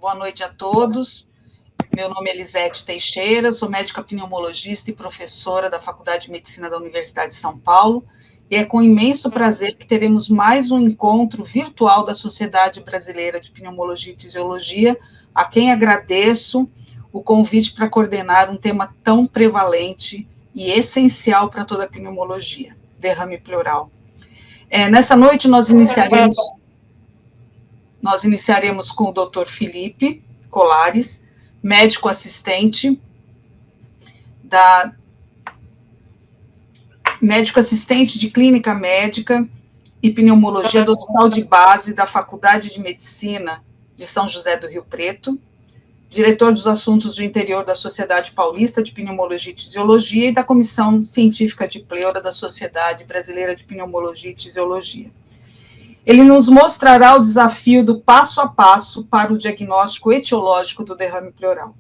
Boa noite a todos. Meu nome é Elisete Teixeira, sou médica pneumologista e professora da Faculdade de Medicina da Universidade de São Paulo, e é com imenso prazer que teremos mais um encontro virtual da Sociedade Brasileira de Pneumologia e Tisiologia, a quem agradeço o convite para coordenar um tema tão prevalente e essencial para toda a pneumologia, derrame pleural. Nessa noite nós iniciaremos com o Dr. Felipe Colares, médico assistente de clínica médica e pneumologia do Hospital de Base da Faculdade de Medicina de São José do Rio Preto, diretor dos assuntos do interior da Sociedade Paulista de Pneumologia e Tisiologia e da Comissão Científica de Pleura da Sociedade Brasileira de Pneumologia e Tisiologia. Ele nos mostrará o desafio do passo a passo para o diagnóstico etiológico do derrame pleural.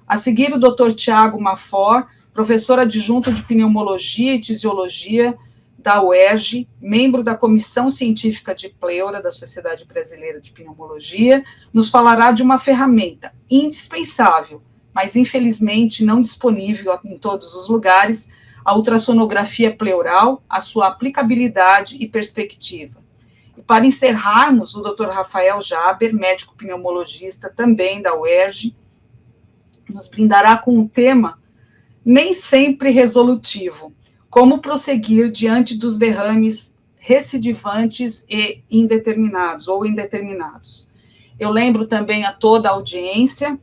A seguir, o Dr. Tiago Mafor, professor adjunto de Pneumologia e Tisiologia da UERJ, membro da Comissão Científica de Pleura da Sociedade Brasileira de Pneumologia, nos falará de uma ferramenta indispensável, mas infelizmente não disponível em todos os lugares, a ultrassonografia pleural, a sua aplicabilidade e perspectiva. E para encerrarmos, o Dr. Rafael Jaber, médico pneumologista também da UERJ, nos brindará com um tema nem sempre resolutivo: como prosseguir diante dos derrames recidivantes e indeterminados. Eu lembro também a toda a audiência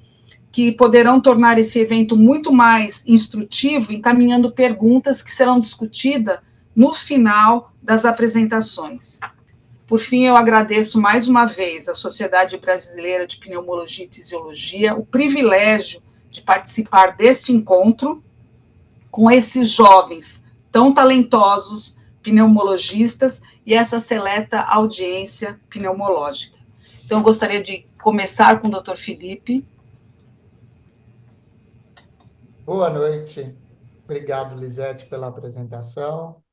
que poderão tornar esse evento muito mais instrutivo, encaminhando perguntas que serão discutidas no final das apresentações. Por fim, eu agradeço mais uma vez à Sociedade Brasileira de Pneumologia e Tisiologia o privilégio de participar deste encontro com esses jovens tão talentosos pneumologistas e essa seleta audiência pneumológica. Então, eu gostaria de começar com o Dr. Felipe. Boa noite. Obrigado, Lisete, pela apresentação.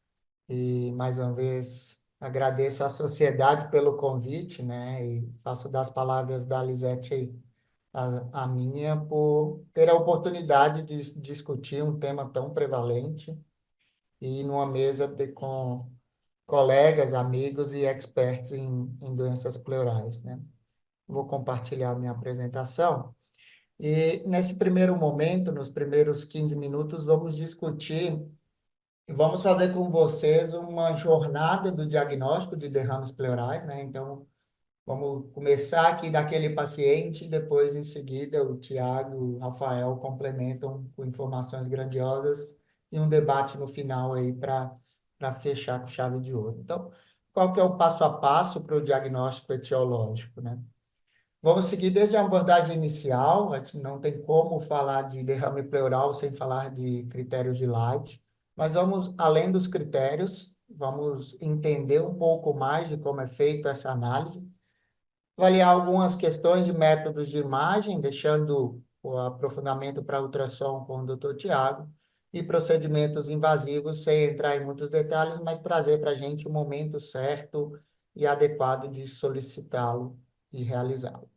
E, mais uma vez, agradeço à sociedade pelo convite, né? E faço das palavras da Lisete a minha por ter a oportunidade de discutir um tema tão prevalente e numa mesa com colegas, amigos e experts em doenças pleurais, né? Vou compartilhar minha apresentação. E nesse primeiro momento, nos primeiros 15 minutos, vamos discutir e vamos fazer com vocês uma jornada do diagnóstico de derrames pleurais, né? Então, vamos começar aqui daquele paciente, e depois, em seguida, o Tiago e o Rafael complementam com informações grandiosas e um debate no final aí para fechar com chave de ouro. Então, qual que é o passo a passo para o diagnóstico etiológico, né? Vamos seguir desde a abordagem inicial, a gente não tem como falar de derrame pleural sem falar de critérios de Light, mas vamos além dos critérios, vamos entender um pouco mais de como é feita essa análise, avaliar algumas questões de métodos de imagem, deixando o aprofundamento para ultrassom com o Dr. Tiago, e procedimentos invasivos, sem entrar em muitos detalhes, mas trazer para a gente o momento certo e adequado de solicitá-lo e realizá-lo.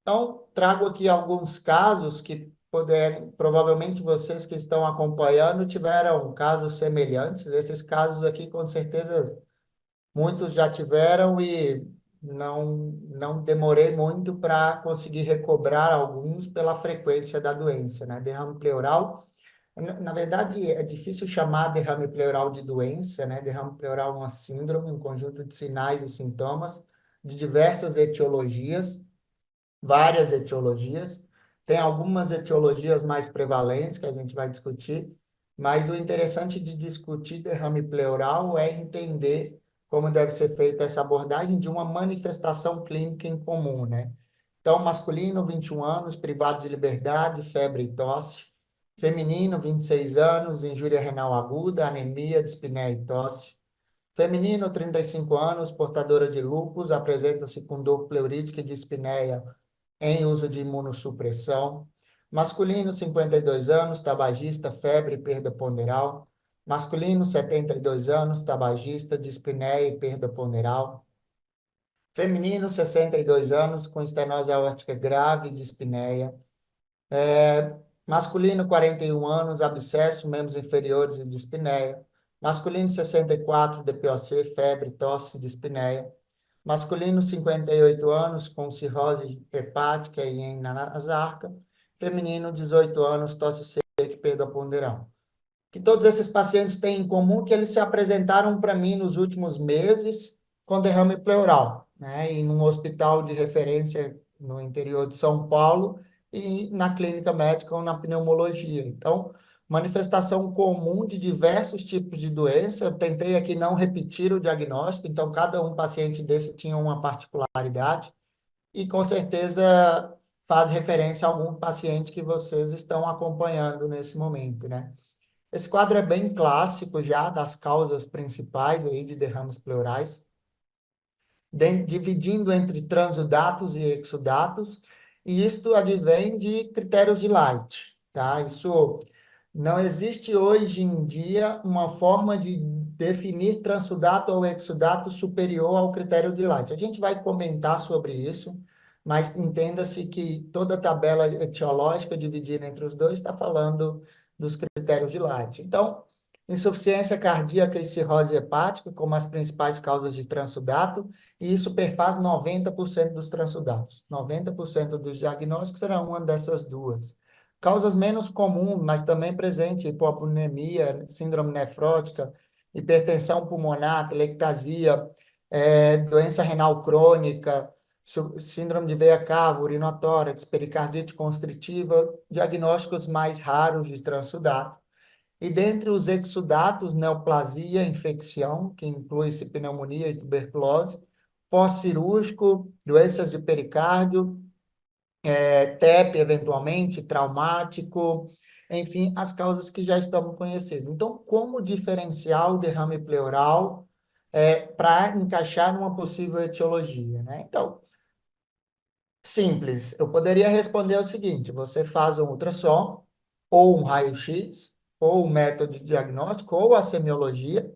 Então, trago aqui alguns casos que provavelmente vocês que estão acompanhando tiveram casos semelhantes. Esses casos aqui, com certeza, muitos já tiveram e não demorei muito para conseguir recobrar alguns pela frequência da doença, né? Derrame pleural, na verdade, é difícil chamar derrame pleural de doença, né? Derrame pleural é uma síndrome, um conjunto de sinais e sintomas de diversas etiologias, várias etiologias. Tem algumas etiologias mais prevalentes que a gente vai discutir, mas o interessante de discutir derrame pleural é entender como deve ser feita essa abordagem de uma manifestação clínica em comum, né? Então, masculino, 21 anos, privado de liberdade, febre e tosse. Feminino, 26 anos, injúria renal aguda, anemia, dispneia e tosse. Feminino, 35 anos, portadora de lúpus, apresenta-se com dor pleurítica e dispneia em uso de imunossupressão. Masculino, 52 anos, tabagista, febre e perda ponderal. Masculino, 72 anos, tabagista, dispneia e perda ponderal. Feminino, 62 anos, com estenose aórtica grave, dispneia. Masculino, 41 anos, abscesso, membros inferiores e dispneia. Masculino, 64, DPOC, febre, tosse, dispneia. Masculino, 58 anos, com cirrose hepática e em nasarca. Feminino, 18 anos, tosse seca e perda ponderal. Que todos esses pacientes têm em comum que eles se apresentaram para mim nos últimos meses com derrame pleural, né? Em um hospital de referência no interior de São Paulo e na clínica médica ou na pneumologia. Então, manifestação comum de diversos tipos de doença. Eu tentei aqui não repetir o diagnóstico, então cada um paciente desse tinha uma particularidade e com certeza faz referência a algum paciente que vocês estão acompanhando nesse momento, né? Esse quadro é bem clássico já das causas principais aí de derrames pleurais, dividindo entre transudatos e exudatos, e isto advém de critérios de Light, tá? Isso não existe hoje em dia uma forma de definir transudato ou exudato superior ao critério de Light. A gente vai comentar sobre isso, mas entenda-se que toda a tabela etiológica dividida entre os dois está falando dos critérios de Light. Então, insuficiência cardíaca e cirrose hepática como as principais causas de transudato, e isso perfaz 90% dos transudatos. 90% dos diagnósticos será uma dessas duas. Causas menos comuns, mas também presente, hipovolemia, síndrome nefrótica, hipertensão pulmonar, telectasia, doença renal crônica, síndrome de veia cava, urinotórax, pericardite constritiva, diagnósticos mais raros de transudato. E dentre os exudatos, neoplasia, infecção, que inclui pneumonia e tuberculose, pós-cirúrgico, doenças de pericárdio, TEP, eventualmente, traumático, enfim, as causas que já estamos conhecendo. Então, como diferenciar o derrame pleural para encaixar numa possível etiologia, né? Então, simples. Eu poderia responder o seguinte: você faz um ultrassom, ou um raio-x, ou um método de diagnóstico, ou a semiologia,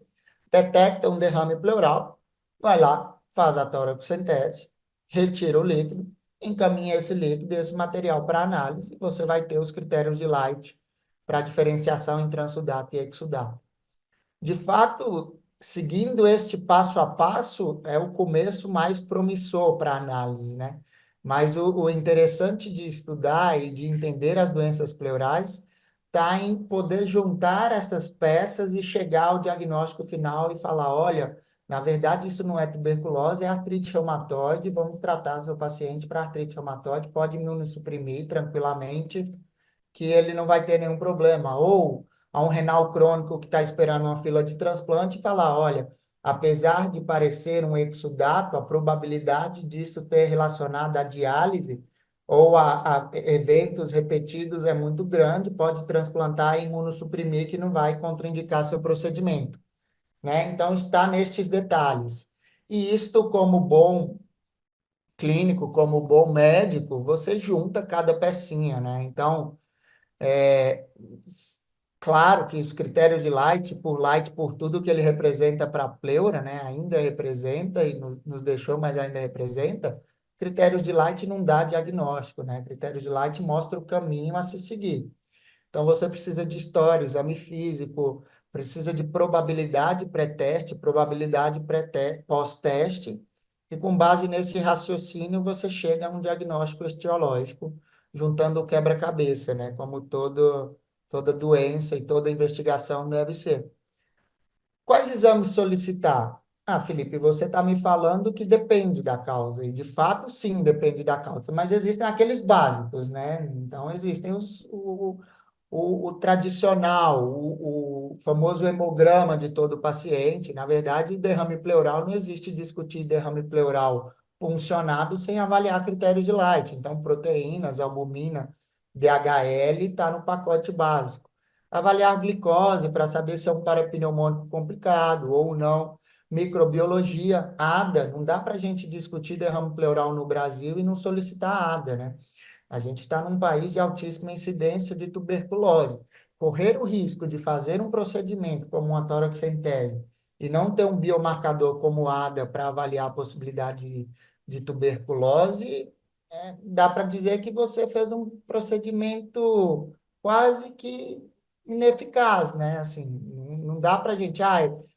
detecta um derrame pleural, vai lá, faz a toracocentese, retira o líquido, encaminha esse líquido, esse material para análise, e você vai ter os critérios de Light para diferenciação em transudato e exudato. De fato, seguindo este passo a passo, é o começo mais promissor para a análise, né? Mas o interessante de estudar e de entender as doenças pleurais está em poder juntar essas peças e chegar ao diagnóstico final e falar, olha, na verdade isso não é tuberculose, é artrite reumatoide, vamos tratar seu paciente para artrite reumatoide, pode imunossuprimir tranquilamente, que ele não vai ter nenhum problema. Ou a um renal crônico que está esperando uma fila de transplante e falar, olha, apesar de parecer um exudato, a probabilidade disso ter relacionado à diálise ou a eventos repetidos é muito grande, pode transplantar e imunossuprimir, que não vai contraindicar seu procedimento, né? Então, está nestes detalhes. E isto, como bom clínico, como bom médico, você junta cada pecinha, né? Então, é, claro que os critérios de Light por tudo que ele representa para a pleura, né, ainda representa e nos deixou, mas ainda representa. Critérios de Light não dá diagnóstico, né? Critérios de Light mostra o caminho a se seguir. Então, você precisa de história, exame físico, precisa de probabilidade pré-teste, probabilidade pós-teste, e com base nesse raciocínio, você chega a um diagnóstico etiológico, juntando o quebra-cabeça, né? Como toda doença e toda investigação deve ser. Quais exames solicitar? Ah, Felipe, você está me falando que depende da causa, e de fato, sim, depende da causa, mas existem aqueles básicos, né? Então, existem o tradicional, o famoso hemograma de todo paciente. Na verdade, o derrame pleural, não existe discutir derrame pleural puncionado sem avaliar critérios de Light. Então, proteínas, albumina, DHL está no pacote básico. Avaliar glicose para saber se é um parapneumônico complicado ou não. Microbiologia, ADA, não dá para a gente discutir derrame pleural no Brasil e não solicitar ADA, né? A gente está num país de altíssima incidência de tuberculose. Correr o risco de fazer um procedimento como uma toracocentese e não ter um biomarcador como o ADA para avaliar a possibilidade de tuberculose, dá para dizer que você fez um procedimento quase que ineficaz, né? Assim, não dá para a gente,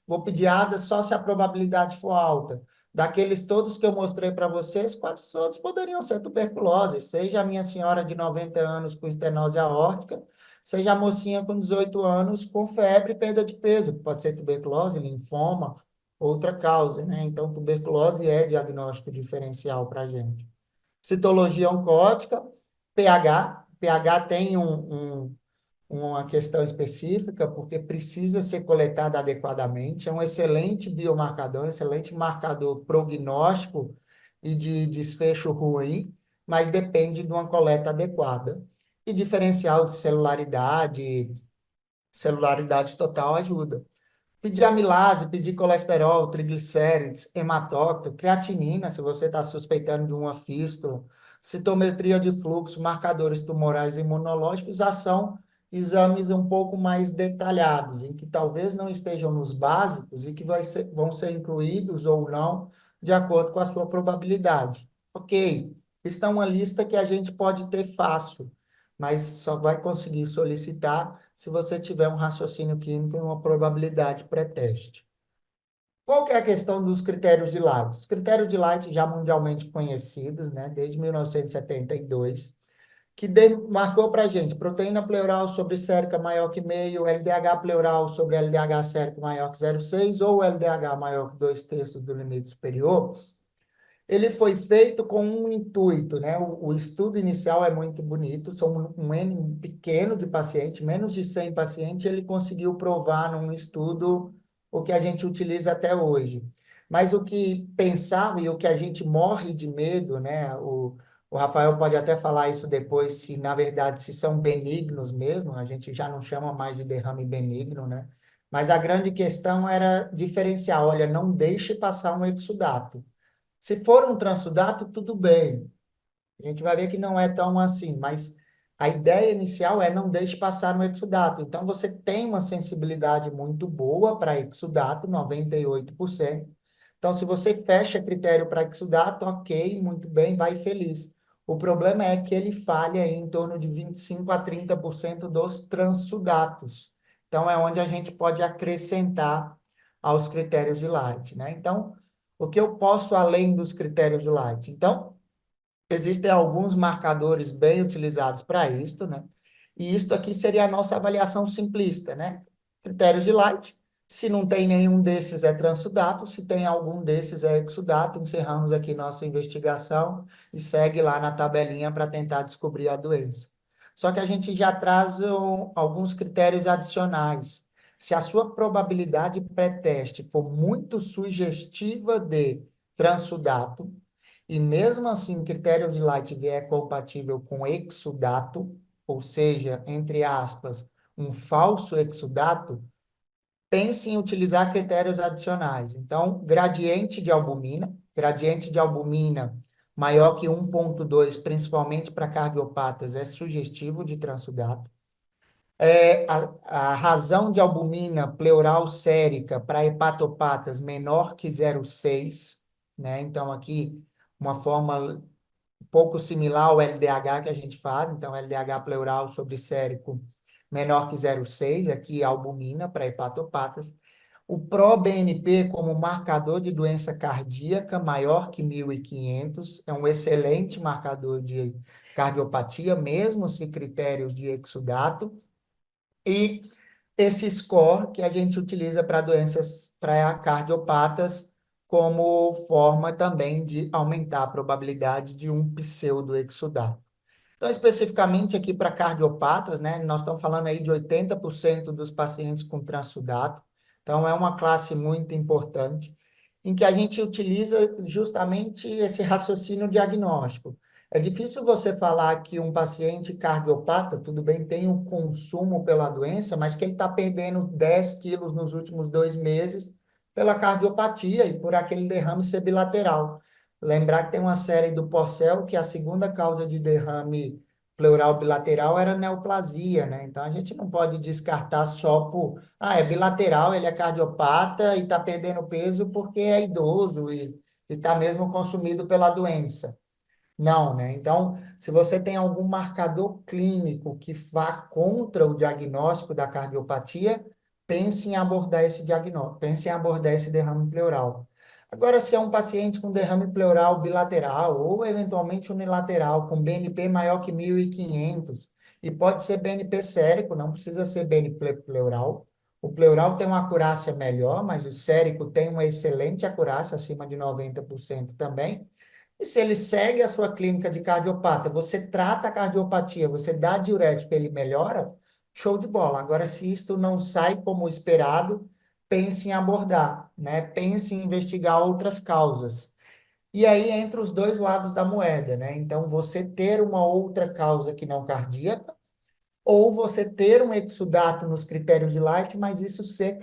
vou pedir ADA só se a probabilidade for alta. Daqueles todos que eu mostrei para vocês, quase todos poderiam ser tuberculose, seja a minha senhora de 90 anos com estenose aórtica, seja a mocinha com 18 anos com febre e perda de peso, pode ser tuberculose, linfoma, outra causa, né? Então, tuberculose é diagnóstico diferencial para a gente. Citologia oncótica, pH. pH tem uma questão específica, porque precisa ser coletada adequadamente. É um excelente biomarcador, um excelente marcador prognóstico e de desfecho ruim, mas depende de uma coleta adequada. E diferencial de celularidade, celularidade total ajuda. Pedir amilase, pedir colesterol, triglicérides, hematócrito, creatinina, se você está suspeitando de uma fístula, citometria de fluxo, marcadores tumorais e imunológicos, já são exames um pouco mais detalhados, em que talvez não estejam nos básicos e que vão ser incluídos ou não, de acordo com a sua probabilidade. Ok, está uma lista que a gente pode ter fácil, mas só vai conseguir solicitar se você tiver um raciocínio clínico e uma probabilidade pré-teste. Qual que é a questão dos critérios de Light? Os critérios de Light já mundialmente conhecidos, né, desde 1972, que marcou para a gente proteína pleural sobre sérica maior que meio, LDH pleural sobre LDH sérico maior que 0,6 ou LDH maior que 2/3 do limite superior. Ele foi feito com um intuito, né? O estudo inicial é muito bonito, são um N pequeno de pacientes, menos de 100 pacientes, ele conseguiu provar num estudo o que a gente utiliza até hoje. Mas o que pensava e o que a gente morre de medo, né? O Rafael pode até falar isso depois, se na verdade se são benignos mesmo, a gente já não chama mais de derrame benigno, né? Mas a grande questão era diferenciar, olha, não deixe passar um exudato. Se for um transudato, tudo bem. A gente vai ver que não é tão assim, mas a ideia inicial é não deixe passar no exudato. Então, você tem uma sensibilidade muito boa para exudato, 98%. Então, se você fecha critério para exudato, ok, muito bem, vai feliz. O problema é que ele falha em torno de 25 a 30% dos transudatos. Então, é onde a gente pode acrescentar aos critérios de Light, né? Então, o que eu posso além dos critérios de Light? Então, existem alguns marcadores bem utilizados para isto, né? E isto aqui seria a nossa avaliação simplista, né? Critérios de Light. Se não tem nenhum desses é transudato, se tem algum desses é exudato, encerramos aqui nossa investigação e segue lá na tabelinha para tentar descobrir a doença. Só que a gente já traz alguns critérios adicionais. Se a sua probabilidade pré-teste for muito sugestiva de transudato, e mesmo assim, critério de Light vier compatível com exudato, ou seja, entre aspas, um falso exudato, pense em utilizar critérios adicionais. Então, gradiente de albumina maior que 1,2, principalmente para cardiopatas, é sugestivo de transudato. A razão de albumina pleural sérica para hepatopatas menor que 0,6, né? Então, aqui, uma forma um pouco similar ao LDH que a gente faz, então LDH pleural sobre sérico menor que 0,6, aqui albumina para hepatopatas. O ProBNP como marcador de doença cardíaca maior que 1.500, é um excelente marcador de cardiopatia, mesmo se critérios de exudato. E esse score que a gente utiliza para doenças, para cardiopatas, como forma também de aumentar a probabilidade de um pseudoexudato. Então, especificamente aqui para cardiopatas, né, nós estamos falando aí de 80% dos pacientes com transudato, então é uma classe muito importante, em que a gente utiliza justamente esse raciocínio diagnóstico. É difícil você falar que um paciente cardiopata, tudo bem, tem um consumo pela doença, mas que ele está perdendo 10 quilos nos últimos 2 meses pela cardiopatia e por aquele derrame cebilateral. Lembrar que tem uma série do Porcel, que é a segunda causa de derrame pleural bilateral era neoplasia, né? Então, a gente não pode descartar só por, é bilateral, ele é cardiopata e está perdendo peso porque é idoso e está mesmo consumido pela doença. Não, né? Então, se você tem algum marcador clínico que vá contra o diagnóstico da cardiopatia, pense em abordar esse diagnóstico, pense em abordar esse derrame pleural. Agora, se é um paciente com derrame pleural bilateral ou eventualmente unilateral, com BNP maior que 1.500, e pode ser BNP sérico, não precisa ser BNP pleural. O pleural tem uma acurácia melhor, mas o sérico tem uma excelente acurácia, acima de 90% também. E se ele segue a sua clínica de cardiopata, você trata a cardiopatia, você dá diurético, ele melhora, show de bola. Agora, se isto não sai como esperado, pense em abordar, né? Pense em investigar outras causas. E aí entra os dois lados da moeda, né? Então, você ter uma outra causa que não cardíaca, ou você ter um exudato nos critérios de Light, mas isso ser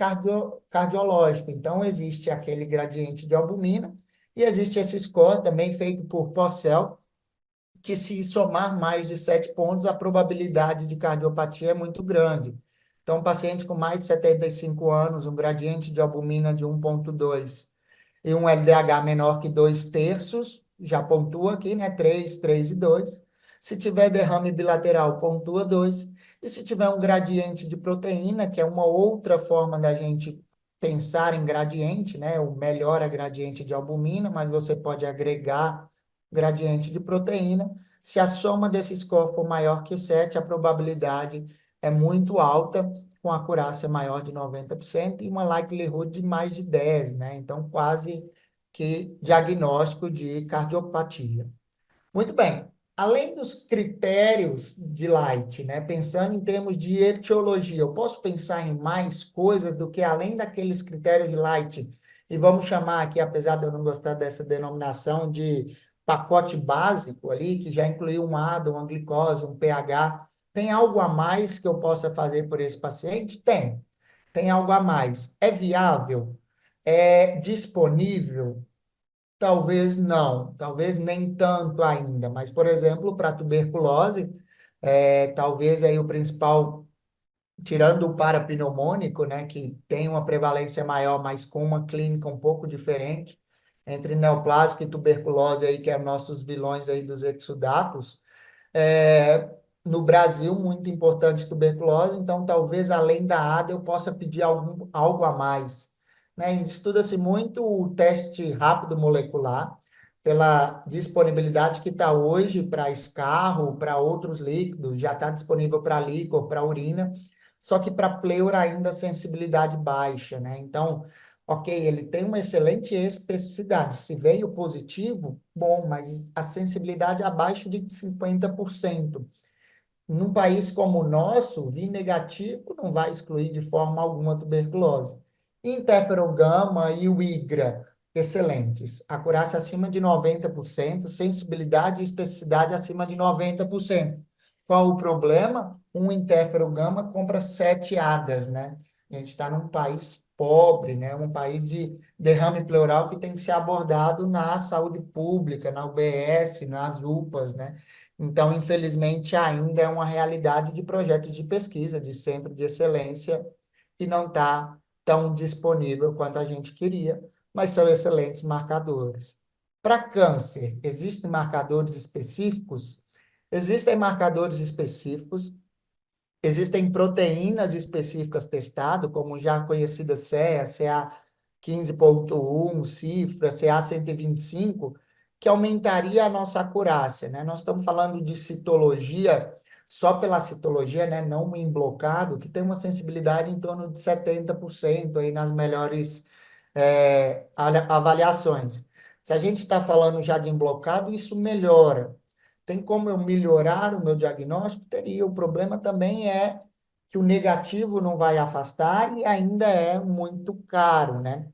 cardiológico. Então, existe aquele gradiente de albumina e existe esse score também feito por Porcel, que se somar mais de 7 pontos, a probabilidade de cardiopatia é muito grande. Então, um paciente com mais de 75 anos, um gradiente de albumina de 1,2 e um LDH menor que 2/3, já pontua aqui, né? 3, 3 e 2. Se tiver derrame bilateral, pontua 2. E se tiver um gradiente de proteína, que é uma outra forma da gente pensar em gradiente, né? O melhor é gradiente de albumina, mas você pode agregar gradiente de proteína. Se a soma desse score for maior que 7, a probabilidade é muito alta, com acurácia maior de 90% e uma likelihood de mais de 10, né? Então, quase que diagnóstico de cardiopatia. Muito bem. Além dos critérios de Light, né? Pensando em termos de etiologia, eu posso pensar em mais coisas do que além daqueles critérios de Light. E vamos chamar aqui, apesar de eu não gostar dessa denominação, de pacote básico ali, que já inclui um ADA, uma glicose, um pH. Tem algo a mais que eu possa fazer por esse paciente? Tem. Tem algo a mais. É viável? É disponível? Talvez não, talvez nem tanto ainda, mas, por exemplo, para tuberculose, talvez aí o principal, tirando o parapneumônico, né, que tem uma prevalência maior, mas com uma clínica um pouco diferente, entre neoplásico e tuberculose aí, que é nossos vilões aí dos exudatos, é, no Brasil, muito importante tuberculose, então talvez além da ADA eu possa pedir algo a mais. Né? Estuda-se muito o teste rápido molecular, pela disponibilidade que está hoje para escarro, para outros líquidos, já está disponível para líquor, para urina, só que para pleura ainda a sensibilidade baixa, né? Então, ok, ele tem uma excelente especificidade. Se veio positivo, bom, mas a sensibilidade abaixo de 50%. Num país como o nosso, vir negativo não vai excluir de forma alguma a tuberculose. Interferon-gama e o IGRA, excelentes. Acurácia acima de 90%, sensibilidade e especificidade acima de 90%. Qual o problema? Um interferon-gama compra 7 ADAs, né? A gente está num país pobre, né? Um país de derrame pleural que tem que ser abordado na saúde pública, na UBS, nas UPAs, né? Então, infelizmente, ainda é uma realidade de projetos de pesquisa, de centro de excelência, e não está tão disponível quanto a gente queria, mas são excelentes marcadores. Para câncer, existem marcadores específicos? Existem marcadores específicos, existem proteínas específicas testadas, como já a conhecida CEA, CA15.1, cifra, CA125, que aumentaria a nossa acurácia, né? Nós estamos falando de citologia, só pela citologia, né? Não em blocado, que tem uma sensibilidade em torno de 70% aí nas melhores avaliações. Se a gente está falando já de emblocado, isso melhora. Tem como eu melhorar o meu diagnóstico? Teria. O problema também é que o negativo não vai afastar e ainda é muito caro, né?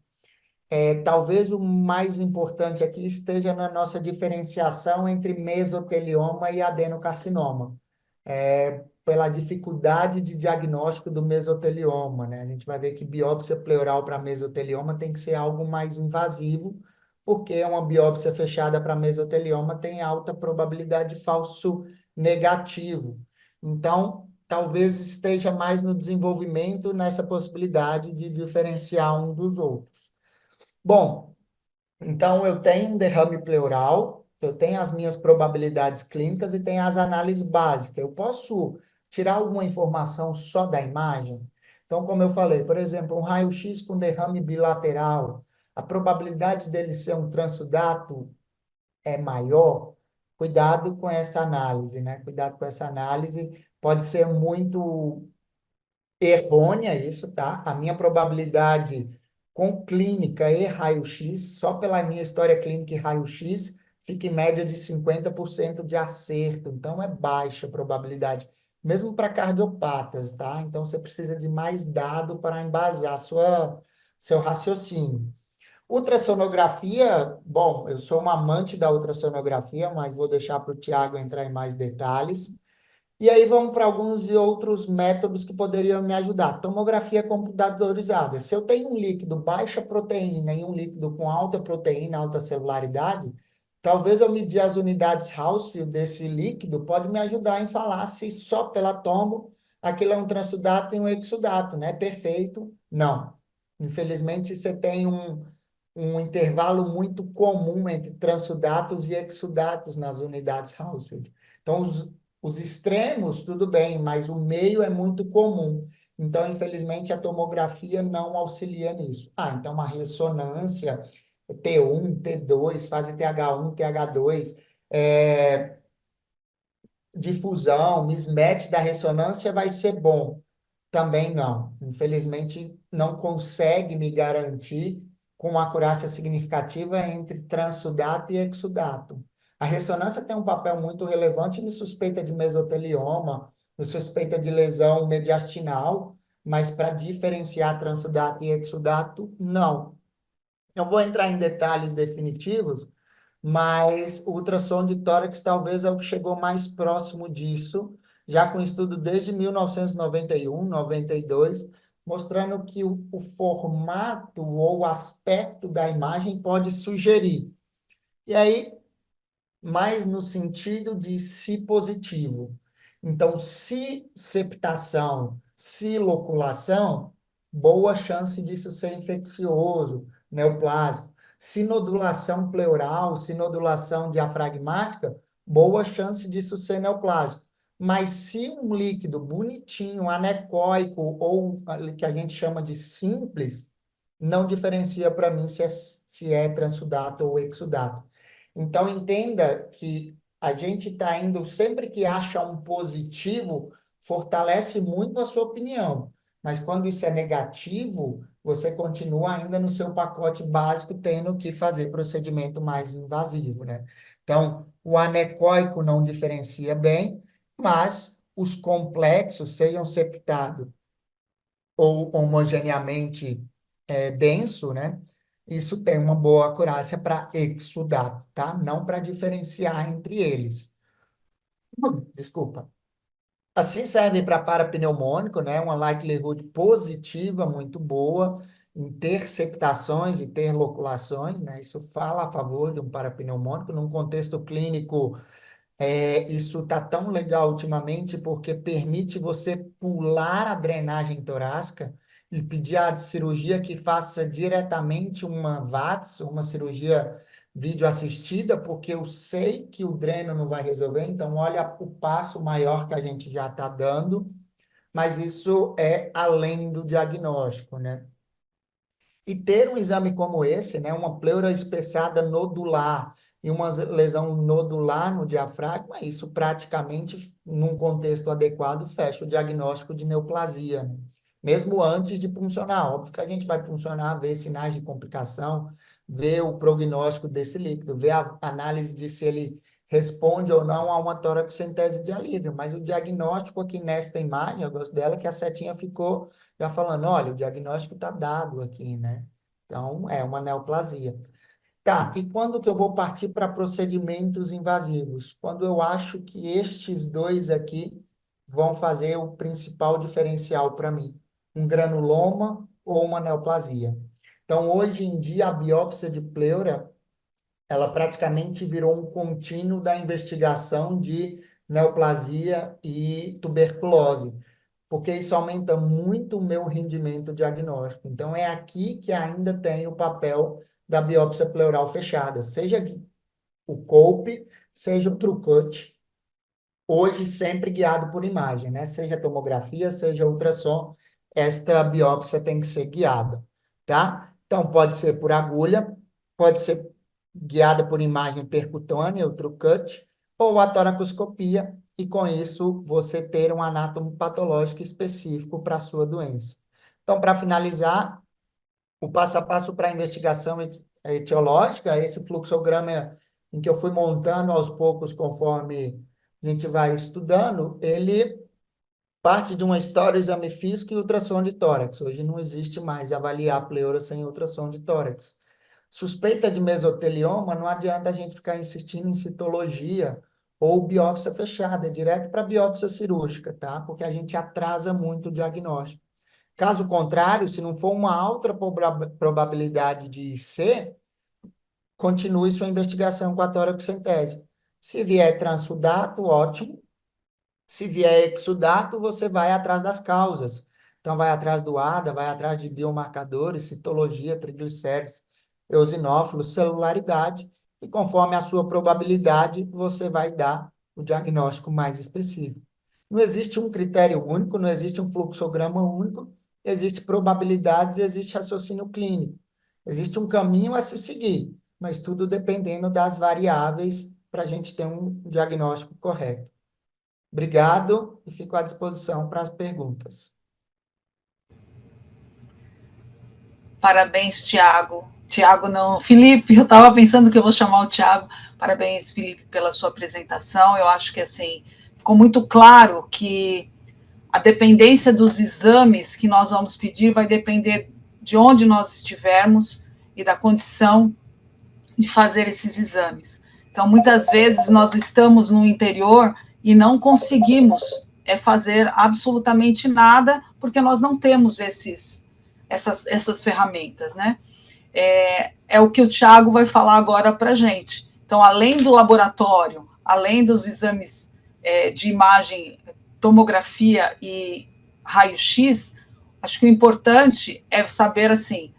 Talvez o mais importante aqui esteja na nossa diferenciação entre mesotelioma e adenocarcinoma, pela dificuldade de diagnóstico do mesotelioma, né? A gente vai ver que biópsia pleural para mesotelioma tem que ser algo mais invasivo, porque uma biópsia fechada para mesotelioma tem alta probabilidade de falso negativo. Então, talvez esteja mais no desenvolvimento nessa possibilidade de diferenciar um dos outros. Bom, então eu tenho um derrame pleural, eu tenho as minhas probabilidades clínicas e tenho as análises básicas. Eu posso tirar alguma informação só da imagem? Então, como eu falei, por exemplo, um raio-x com derrame bilateral, a probabilidade dele ser um transudato é maior, cuidado com essa análise, né? Cuidado com essa análise, pode ser muito errônea isso, tá? A minha probabilidade com clínica e raio-x, só pela minha história clínica e raio-x, fica em média de 50% de acerto, então é baixa a probabilidade, mesmo para cardiopatas, tá? Então você precisa de mais dado para embasar seu raciocínio. Ultrassonografia, bom, eu sou um amante da ultrassonografia, mas vou deixar para o Tiago entrar em mais detalhes. E aí vamos para alguns e outros métodos que poderiam me ajudar. Tomografia computadorizada. Se eu tenho um líquido baixa proteína e um líquido com alta proteína, alta celularidade, talvez eu medir as unidades Hounsfield desse líquido pode me ajudar em falar se só pela tomo aquilo é um transudato e um exudato, né? Perfeito? Não. Infelizmente, se você tem um intervalo muito comum entre transudatos e exudatos nas unidades Hounsfield. Então, os extremos, tudo bem, mas o meio é muito comum. Então, infelizmente, a tomografia não auxilia nisso. Ah, então uma ressonância, T1, T2, fase TH1, TH2, difusão, mismatch da ressonância vai ser bom. Também não. Infelizmente, não consegue me garantir com uma acurácia significativa entre transudato e exudato. A ressonância tem um papel muito relevante no suspeita de mesotelioma, no suspeita de lesão mediastinal, mas para diferenciar transudato e exudato, não. Eu vou entrar em detalhes definitivos, mas o ultrassom de tórax talvez é o que chegou mais próximo disso, já com estudo desde 1991, 92, mostrando que o formato ou o aspecto da imagem pode sugerir. E aí, mais no sentido de se positivo. Então, se septação, se loculação, boa chance disso ser infeccioso, neoplásico. Se nodulação pleural, se nodulação diafragmática, boa chance disso ser neoplásico. Mas se um líquido bonitinho, anecoico, ou que a gente chama de simples, não diferencia para mim se é transudato ou exudato. Então, entenda que a gente está indo, sempre que acha um positivo, fortalece muito a sua opinião. Mas quando isso é negativo, você continua ainda no seu pacote básico, tendo que fazer procedimento mais invasivo, né? Então, o anecoico não diferencia bem, mas os complexos, sejam septado ou homogeneamente denso, né? Isso tem uma boa acurácia para exudato, tá? Não para diferenciar entre eles. Desculpa. Assim serve para parapneumônico, né? Uma likelihood positiva muito boa em ter septações e ter loculações, né? Isso fala a favor de um parapneumônico num contexto clínico. Isso está tão legal ultimamente porque permite você pular a drenagem torácica e pedir a cirurgia que faça diretamente uma VATS, uma cirurgia videoassistida, porque eu sei que o dreno não vai resolver, então olha o passo maior que a gente já está dando, mas isso é além do diagnóstico, né? E ter um exame como esse, né, uma pleura espessada nodular e uma lesão nodular no diafragma, isso praticamente, num contexto adequado, fecha o diagnóstico de neoplasia, né? Mesmo antes de puncionar. Óbvio que a gente vai puncionar, ver sinais de complicação, ver o prognóstico desse líquido, ver a análise de se ele responde ou não a uma toracocentese de alívio. Mas o diagnóstico aqui nesta imagem, eu gosto dela, que a setinha ficou já falando, olha, o diagnóstico está dado aqui, né? Então, é uma neoplasia. Tá, e quando que eu vou partir para procedimentos invasivos? Quando eu acho que estes dois aqui vão fazer o principal diferencial para mim, um granuloma ou uma neoplasia. Então, hoje em dia, a biópsia de pleura ela praticamente virou um contínuo da investigação de neoplasia e tuberculose, porque isso aumenta muito o meu rendimento diagnóstico. Então, é aqui que ainda tem o papel da biópsia pleural fechada, seja o COPE, seja o TrueCut, hoje sempre guiado por imagem, né? Seja tomografia, seja ultrassom, esta biópsia tem que ser guiada, tá? Então, pode ser por agulha, pode ser guiada por imagem percutânea, o TrueCut, ou a toracoscopia, e com isso você ter um anátomo patológico específico para a sua doença. Então, para finalizar, o passo a passo para a investigação etiológica, esse fluxograma em que eu fui montando aos poucos conforme a gente vai estudando, ele parte de uma história, exame físico e ultrassom de tórax. Hoje não existe mais avaliar a pleura sem ultrassom de tórax. Suspeita de mesotelioma, não adianta a gente ficar insistindo em citologia ou biópsia fechada, é direto para biópsia cirúrgica, tá? Porque a gente atrasa muito o diagnóstico. Caso contrário, se não for uma alta probabilidade de ser, continue sua investigação com a toracocentese. Se vier transsudato, ótimo. Se vier exudato, você vai atrás das causas. Então, vai atrás do ADA, vai atrás de biomarcadores, citologia, triglicérides, eosinófilos, celularidade, e conforme a sua probabilidade, você vai dar o diagnóstico mais específico. Não existe um critério único, não existe um fluxograma único, existe probabilidades, existe raciocínio clínico. Existe um caminho a se seguir, mas tudo dependendo das variáveis para a gente ter um diagnóstico correto. Obrigado e fico à disposição para as perguntas. Parabéns, Tiago. Tiago não, Felipe, eu estava pensando que eu vou chamar o Tiago. Parabéns, Felipe, pela sua apresentação. Eu acho que assim ficou muito claro que a dependência dos exames que nós vamos pedir vai depender de onde nós estivermos e da condição de fazer esses exames. Então, muitas vezes nós estamos no interior e não conseguimos fazer absolutamente nada porque nós não temos essas ferramentas, né? É o que o Tiago vai falar agora para a gente. Então, além do laboratório, além dos exames de imagem, tomografia e raio-x, acho que o importante é saber assim,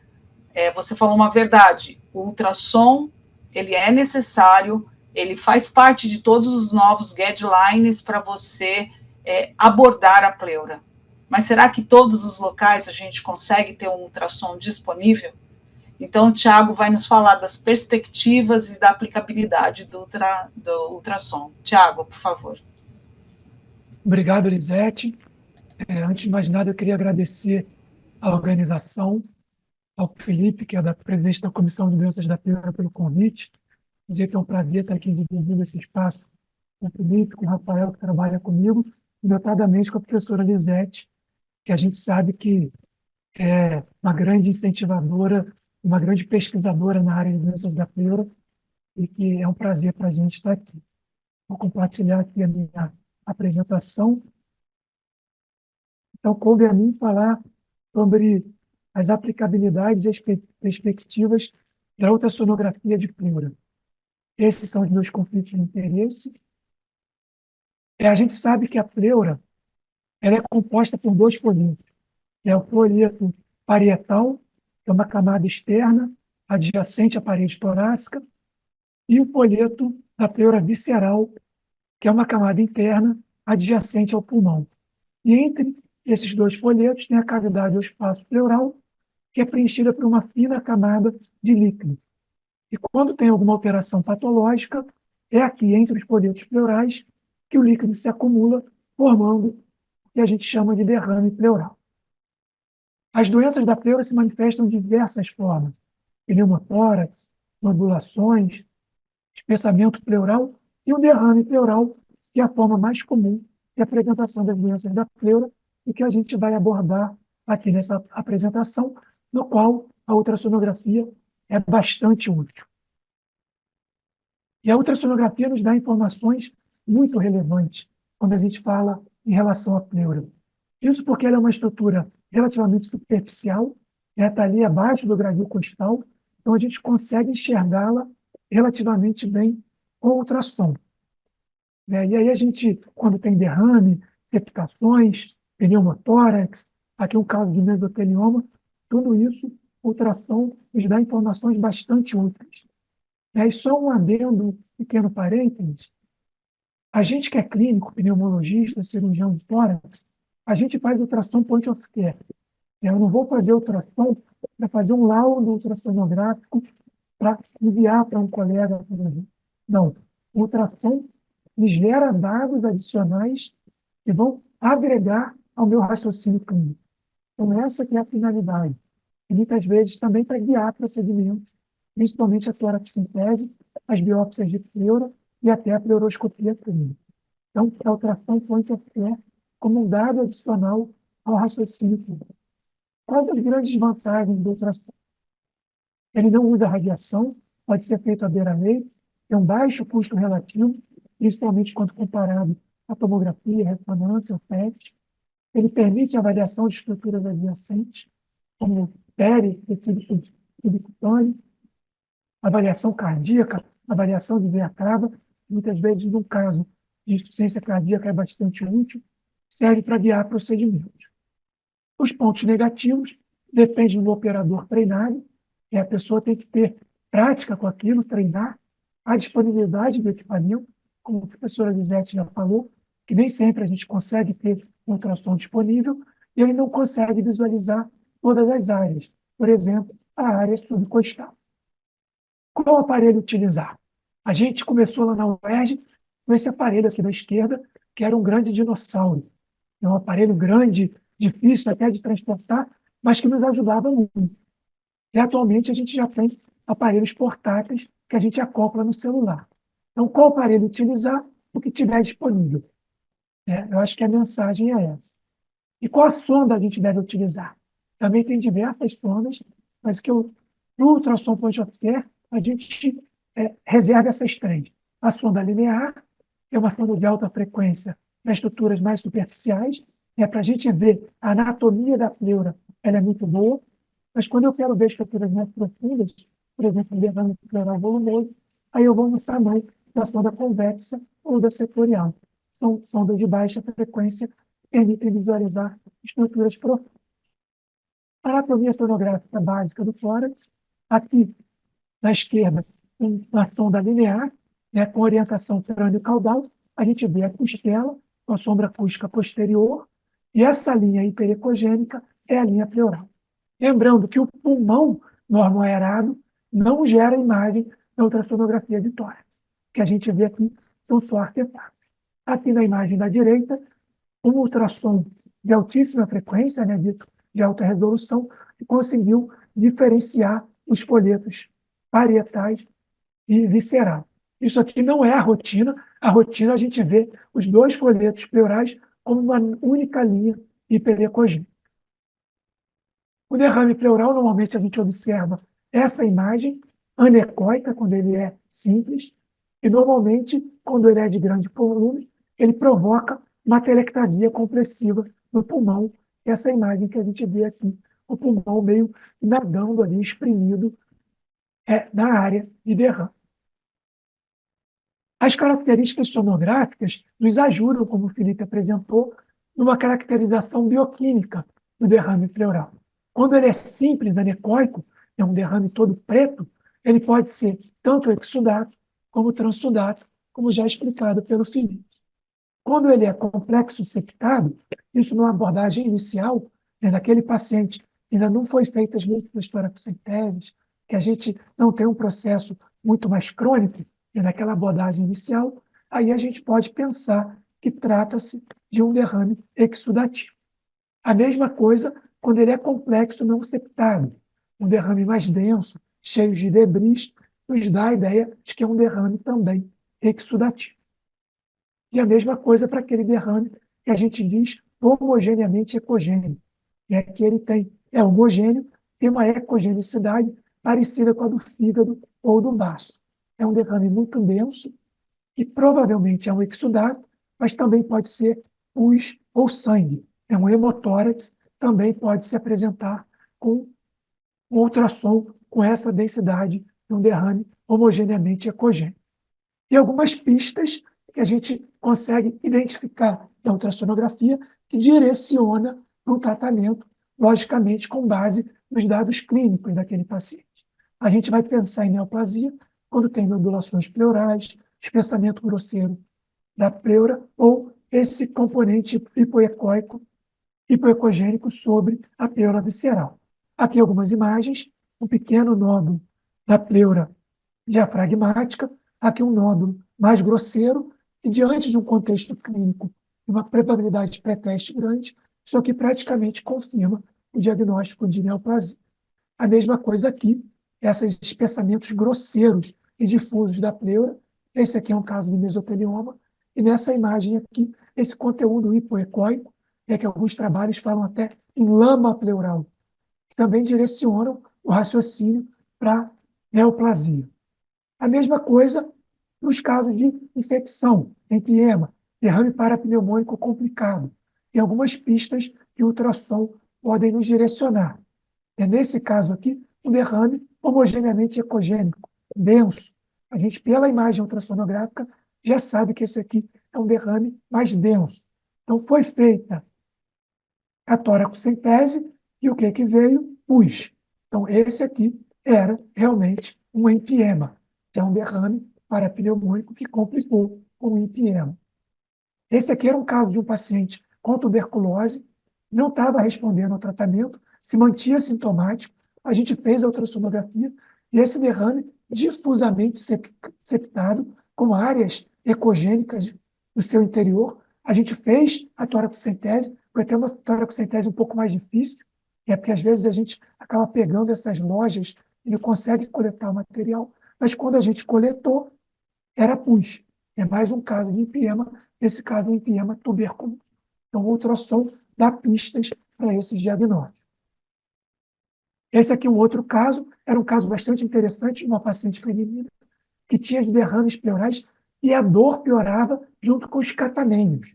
você falou uma verdade, o ultrassom, ele é necessário, ele faz parte de todos os novos guidelines para você abordar a pleura. Mas será que todos os locais a gente consegue ter um ultrassom disponível? Então, o Tiago vai nos falar das perspectivas e da aplicabilidade do ultrassom. Tiago, por favor. Obrigado, Elisete. Antes de mais nada, eu queria agradecer à organização, ao Felipe, que é da presidente da Comissão de Doenças da Pleura, pelo convite. Dizer que é um prazer estar aqui dividindo esse espaço com o Felipe, com o Rafael, que trabalha comigo, e notadamente com a professora Lisete, que a gente sabe que é uma grande incentivadora, uma grande pesquisadora na área de doenças da pleura, e que é um prazer para a gente estar aqui. Vou compartilhar aqui a minha apresentação. Então, coube a mim falar sobre as aplicabilidades e as perspectivas da ultrassonografia de pleura. Esses são os meus conflitos de interesse. A gente sabe que a pleura ela é composta por dois folhetos. O folheto parietal, que é uma camada externa, adjacente à parede torácica, e o folheto da pleura visceral, que é uma camada interna, adjacente ao pulmão. E entre esses dois folhetos tem a cavidade ou espaço pleural, que é preenchida por uma fina camada de líquido. E quando tem alguma alteração patológica, é aqui, entre os folhetos pleurais, que o líquido se acumula, formando o que a gente chama de derrame pleural. As doenças da pleura se manifestam de diversas formas: pneumotórax, nodulações, espessamento pleural e o derrame pleural, que é a forma mais comum de apresentação das doenças da pleura e que a gente vai abordar aqui nessa apresentação, no qual a ultrassonografia é bastante útil. E a ultrassonografia nos dá informações muito relevantes quando a gente fala em relação à pleura. Isso porque ela é uma estrutura relativamente superficial, ela está ali abaixo do gradil costal, então a gente consegue enxergá-la relativamente bem com ultrassom. né? E aí a gente, quando tem derrame, septações, pneumotórax, aqui um caso de mesotelioma, tudo isso, ultrassom nos dá informações bastante úteis, né? E só um adendo, um pequeno parênteses, a gente que é clínico, pneumologista, cirurgião de tórax, a gente faz ultrassom point of care. Eu não vou fazer ultrassom para fazer um laudo ultrassonográfico para enviar para um colega, por exemplo. Não. O ultrassom me gera dados adicionais que vão agregar ao meu raciocínio clínico. Então, essa que é a finalidade. E muitas vezes também para guiar procedimentos, principalmente a toracocentese, as biópsias de pleura e até a pleuroscopia clínica. Então, a ultrassom point of care como um dado adicional ao raciocínio clínico. Quais as grandes vantagens do ultrassom? Ele não usa radiação, pode ser feito à beira-leito, tem um baixo custo relativo, principalmente quando comparado à tomografia, ressonância, o PET. Ele permite a avaliação de estruturas adjacentes, como pele, tecido subcutâneo, avaliação cardíaca, avaliação de veia cava, muitas vezes, num caso de insuficiência cardíaca, é bastante útil, serve para guiar procedimentos. Os pontos negativos dependem do operador treinado, e a pessoa tem que ter prática com aquilo, treinar, a disponibilidade do equipamento, como a professora Lisete já falou, que nem sempre a gente consegue ter um ultrassom disponível, e ele não consegue visualizar todas as áreas. Por exemplo, a área subcostal. Qual aparelho utilizar? A gente começou lá na UERJ com esse aparelho aqui da esquerda, que era um grande dinossauro. É um aparelho grande, difícil até de transportar, mas que nos ajudava muito. E atualmente a gente já tem aparelhos portáteis que a gente acopla no celular. Então, qual aparelho utilizar? O que tiver disponível. Eu acho que a mensagem é essa. E qual a sonda a gente deve utilizar? Também tem diversas sondas, mas que no ultrassom point of care a gente reserva essas três. A sonda linear, que é uma sonda de alta frequência para estruturas mais superficiais, para a gente ver a anatomia da pleura, ela é muito boa, mas quando eu quero ver estruturas mais profundas, por exemplo, derrame pleural volumoso, aí eu vou mostrar mais da sonda convexa ou da setorial. São sondas de baixa frequência que permitem visualizar estruturas profundas. A anatomia sonográfica básica do tórax, aqui na esquerda, uma sonda linear, com orientação crânio-caudal, a gente vê a costela, com a sombra acústica posterior, e essa linha hiperecogênica é a linha pleural. Lembrando que o pulmão normoaerado não gera imagem na ultrassonografia de tórax. O que a gente vê aqui são só artefatos. Aqui na imagem da direita, um ultrassom de altíssima frequência, de alta resolução, que conseguiu diferenciar os folhetos parietais e visceral. Isso aqui não é a rotina. A rotina a gente vê os dois folhetos pleurais como uma única linha hiperecogênica. O derrame pleural, normalmente a gente observa essa imagem anecoica, quando ele é simples, e normalmente, quando ele é de grande volume, ele provoca uma telectasia compressiva no pulmão, essa imagem que a gente vê aqui, o pulmão meio nadando ali, espremido na área de derrame. As características sonográficas nos ajudam, como o Felipe apresentou, numa caracterização bioquímica do derrame pleural. Quando ele é simples, anecoico, é um derrame todo preto, ele pode ser tanto exudato como transsudato, como já explicado pelo Felipe. Quando ele é complexo septado, isso numa abordagem inicial, naquele paciente ainda não foi feita as múltiplas toracocenteses, que a gente não tem um processo muito mais crônico, naquela abordagem inicial, aí a gente pode pensar que trata-se de um derrame exudativo. A mesma coisa quando ele é complexo não septado, um derrame mais denso, cheio de debris, nos dá a ideia de que é um derrame também exudativo. E a mesma coisa para aquele derrame que a gente diz homogeneamente ecogêneo, que ele é homogêneo, tem uma ecogenicidade parecida com a do fígado ou do baço. É um derrame muito denso e provavelmente é um exudato, mas também pode ser pus ou sangue. É um hemotórax, também pode se apresentar com um ultrassom com essa densidade de um derrame homogeneamente ecogêneo. E algumas pistas que a gente consegue identificar na ultrassonografia que direciona para um tratamento, logicamente, com base nos dados clínicos daquele paciente. A gente vai pensar em neoplasia quando tem nodulações pleurais, espessamento grosseiro da pleura ou esse componente hipoecogênico sobre a pleura visceral. Aqui algumas imagens, um pequeno nódulo da pleura diafragmática, aqui um nódulo mais grosseiro, e diante de um contexto clínico, uma probabilidade pré-teste grande, isso aqui praticamente confirma o diagnóstico de neoplasia. A mesma coisa aqui, esses espessamentos grosseiros e difusos da pleura, esse aqui é um caso de mesotelioma, e nessa imagem aqui, esse conteúdo hipoecóico, que alguns trabalhos falam até em lama pleural, que também direcionam o raciocínio para neoplasia. A mesma coisa nos casos de infecção, empiema, derrame parapneumônico complicado. Tem algumas pistas que o ultrassom podem nos direcionar. É nesse caso aqui, um derrame homogeneamente ecogênico, denso. A gente, pela imagem ultrassonográfica, já sabe que esse aqui é um derrame mais denso. Então, foi feita a toracocentese e o que veio? Pus. Então, esse aqui era realmente um empiema, que é um derrame parapneumônico que complicou com o empiema. Esse aqui era um caso de um paciente com tuberculose, não estava respondendo ao tratamento, se mantinha sintomático, a gente fez a ultrassonografia e esse derrame difusamente septado, com áreas ecogênicas no seu interior. A gente fez a toracocentese, foi até uma toracocentese um pouco mais difícil, porque às vezes a gente acaba pegando essas lojas e não consegue coletar o material, mas quando a gente coletou, era pus. É mais um caso de empiema, nesse caso, um empiema tuberculoso. Então, o ultrassom dá pistas para esses diagnósticos. Esse aqui é um outro caso, era um caso bastante interessante de uma paciente feminina que tinha derrames pleurais e a dor piorava junto com os catamênios.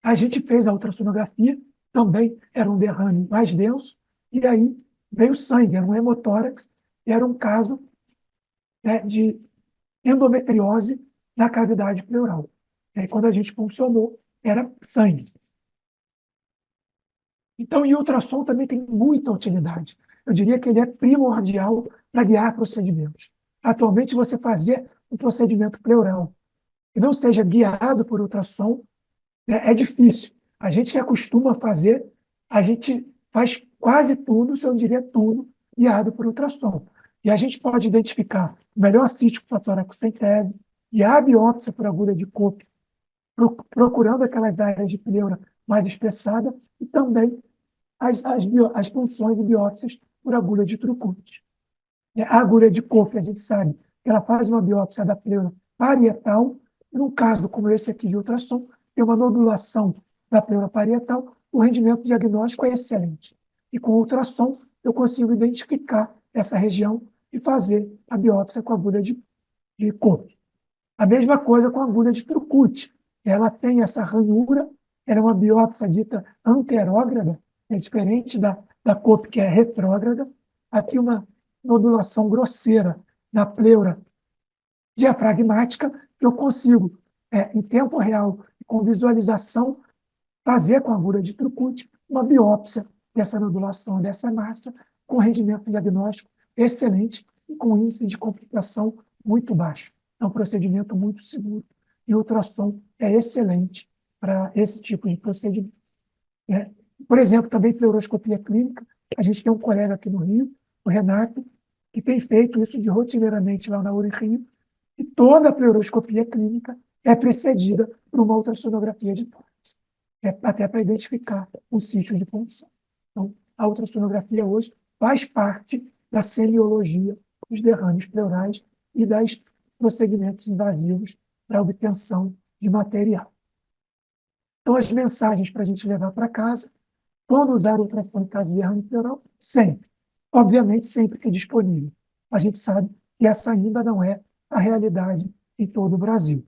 A gente fez a ultrassonografia, também era um derrame mais denso, e aí veio sangue, era um hemotórax, e era um caso de endometriose na cavidade pleural. E aí, quando a gente puncionou, era sangue. Então, o ultrassom também tem muita utilidade. Eu diria que ele é primordial para guiar procedimentos. Atualmente, você fazer um procedimento pleural que não seja guiado por ultrassom, é difícil. A gente que acostuma a fazer, a gente faz quase tudo, se eu não diria tudo, guiado por ultrassom. E a gente pode identificar o melhor sítio para toracocentese, e a biópsia por agulha de Kopp, procurando aquelas áreas de pleura mais espessadas, e também as punções e biópsias por agulha de Trucucci. A agulha de Kopp, a gente sabe que ela faz uma biópsia da pleura parietal, e num caso como esse aqui de ultrassom, tem uma nodulação da pleura parietal, o rendimento diagnóstico é excelente. E com o ultrassom, eu consigo identificar essa região e fazer a biópsia com a agulha de Kopp. A mesma coisa com a agulha de Trucucci. Ela tem essa ranhura, ela é uma biópsia dita anterógrada, é diferente da Kopp, que é retrógrada. Aqui uma nodulação grosseira na pleura diafragmática, que eu consigo, em tempo real, com visualização, fazer com a agulha de Trucucci uma biópsia dessa nodulação, dessa massa, com rendimento diagnóstico excelente e com índice de complicação muito baixo. É um procedimento muito seguro e o ultrassom é excelente para esse tipo de procedimento. Por exemplo, também fluoroscopia clínica. A gente tem um colega aqui no Rio, o Renato, que tem feito isso de rotineiramente lá na Unirio, e toda a fluoroscopia clínica é precedida por uma ultrassonografia de tórax, até para identificar um sítio de punção. Então, a ultrassonografia hoje faz parte da semiologia dos derrames pleurais e dos procedimentos invasivos para obtenção de material. Então, as mensagens para a gente levar para casa: quando usar o ultrassom em caso de derrame pleural? Sempre. Obviamente, sempre que disponível. A gente sabe que essa ainda não é a realidade em todo o Brasil.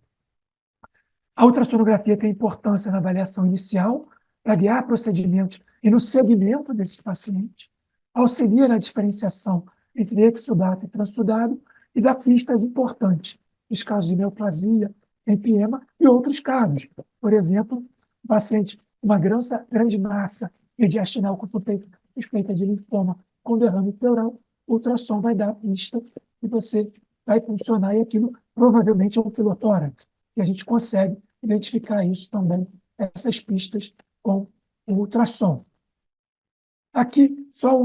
A ultrassonografia tem importância na avaliação inicial, para guiar procedimentos e no segmento desses pacientes, auxilia na diferenciação entre exudado e transudado e dá pistas importantes nos casos de neoplasia, empiema, e outros casos. Por exemplo, o paciente com uma grande massa mediastinal com suspeita de linfoma com derrame pleural, o ultrassom vai dar a pista e você vai funcionar, e aquilo provavelmente é um pilotórax. E a gente consegue identificar isso também, essas pistas, com o ultrassom. Aqui, só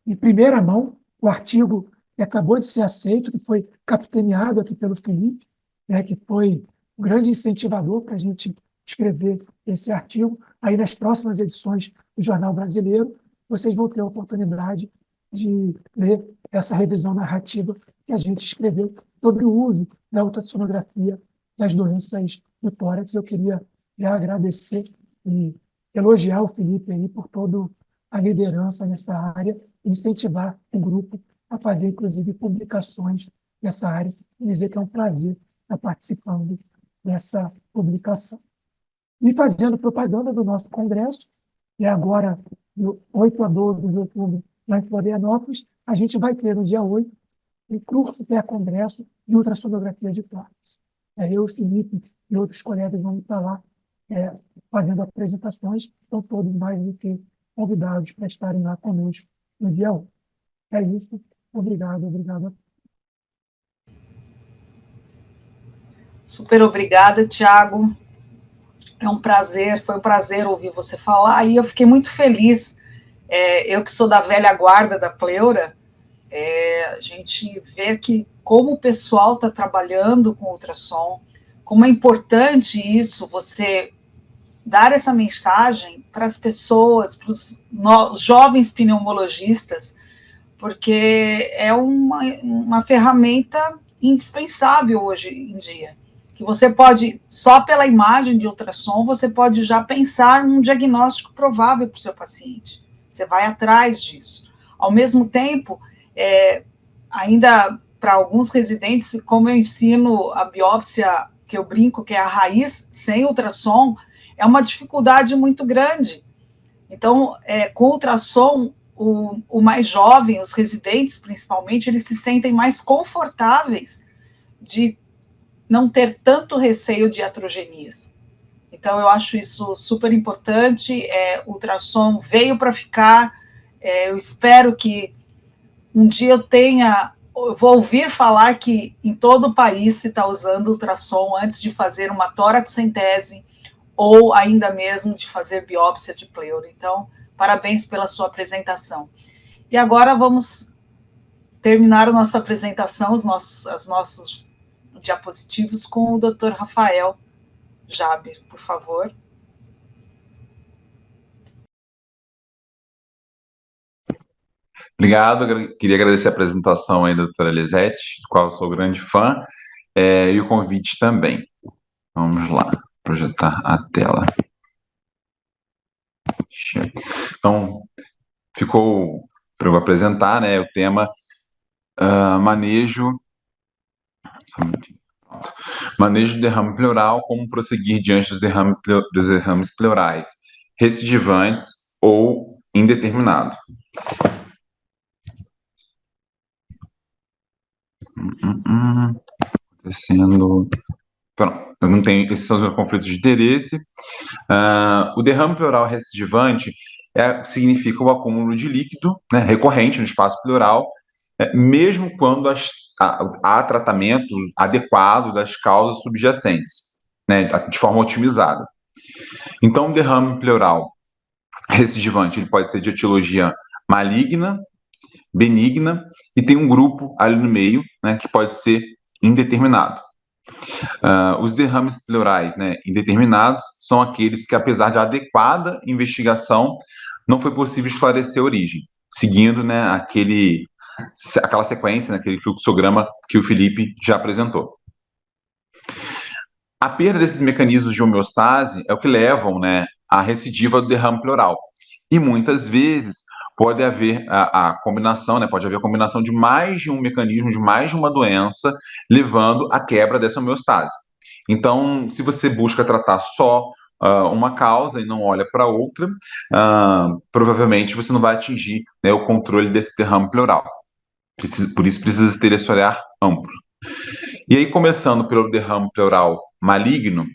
em primeira mão, o artigo que acabou de ser aceito, que foi capitaneado aqui pelo Felipe, né, que foi um grande incentivador para a gente escrever esse artigo. Aí, nas próximas edições do Jornal Brasileiro, vocês vão ter a oportunidade de ler essa revisão narrativa que a gente escreveu sobre o uso da ultrassonografia nas doenças do tórax. Eu queria já agradecer e elogiar o Felipe aí por toda a liderança nessa área e incentivar o grupo a fazer, inclusive, publicações nessa área, e dizer que é um prazer estar participando dessa publicação. E fazendo propaganda do nosso congresso, que é agora, do 8 a 12 de outubro, lá em Florianópolis, a gente vai ter, no dia 8, um curso pré-congresso de ultrassonografia de tórax. Eu, o Felipe e outros colegas vão estar lá fazendo apresentações, estão todos mais do que convidados para estarem lá conosco no dia 8. É isso. Obrigado. Super obrigada, Tiago. Foi um prazer ouvir você falar, e eu fiquei muito feliz. Eu que sou da velha guarda da pleura, a gente vê que como o pessoal está trabalhando com ultrassom, como é importante isso, você dar essa mensagem para as pessoas, para os jovens pneumologistas, porque é uma ferramenta indispensável hoje em dia, que você pode, só pela imagem de ultrassom, você pode já pensar num diagnóstico provável para o seu paciente. Você vai atrás disso. Ao mesmo tempo, ainda para alguns residentes, como eu ensino a biópsia, que eu brinco que é a raiz sem ultrassom, é uma dificuldade muito grande. Então, com ultrassom, o mais jovem, os residentes principalmente, eles se sentem mais confortáveis de não ter tanto receio de iatrogenias. Então, eu acho isso super importante. O ultrassom veio para ficar. Eu espero que um dia eu vou ouvir falar que em todo o país se está usando ultrassom antes de fazer uma toraxentese ou ainda mesmo de fazer biópsia de pleura. Então, parabéns pela sua apresentação. E agora vamos terminar a nossa apresentação, os nossos diapositivos, com o Dr. Rafael Jaber, por favor. Obrigado, queria agradecer a apresentação aí da doutora Lisete, do qual eu sou grande fã, e o convite também. Vamos lá, projetar a tela. Então, ficou para eu apresentar, né, o tema manejo de derrame pleural, como prosseguir diante dos derrames pleurais recidivantes ou indeterminado. Acontecendo. Pronto, eu não tenho. Esses são os meus conflitos de interesse. O derrame pleural recidivante significa o acúmulo de líquido, né, recorrente no espaço pleural, mesmo quando há tratamento adequado das causas subjacentes, né, de forma otimizada. Então, o derrame pleural recidivante ele pode ser de etiologia maligna, benigna, e tem um grupo ali no meio, né, que pode ser indeterminado. Os derrames pleurais, né, indeterminados são aqueles que, apesar de adequada investigação, não foi possível esclarecer a origem, seguindo, né, aquela sequência, né, aquele fluxograma que o Felipe já apresentou. A perda desses mecanismos de homeostase é o que levam, né, à recidiva do derrame pleural. E muitas vezes pode haver a combinação, né, pode haver a combinação de mais de um mecanismo, de mais de uma doença, levando à quebra dessa homeostase. Então, se você busca tratar só uma causa e não olha para outra, provavelmente você não vai atingir, né, o controle desse derrame pleural. Por isso precisa ter esse olhar amplo. E aí, começando pelo derrame pleural maligno,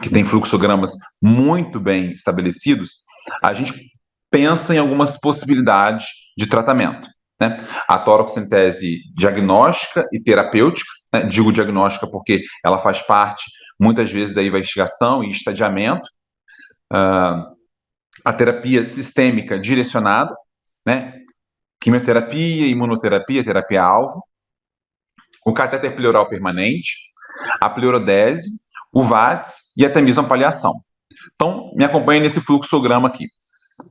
que tem fluxogramas muito bem estabelecidos, a gente pensa em algumas possibilidades de tratamento, né? A toracocentese diagnóstica e terapêutica, né? Digo diagnóstica porque ela faz parte, muitas vezes, da investigação e estadiamento. A terapia sistêmica direcionada, né? Quimioterapia, imunoterapia, terapia-alvo, o catéter pleural permanente, a pleurodese, o VATS e até mesmo a paliação. Então, me acompanhe nesse fluxograma aqui.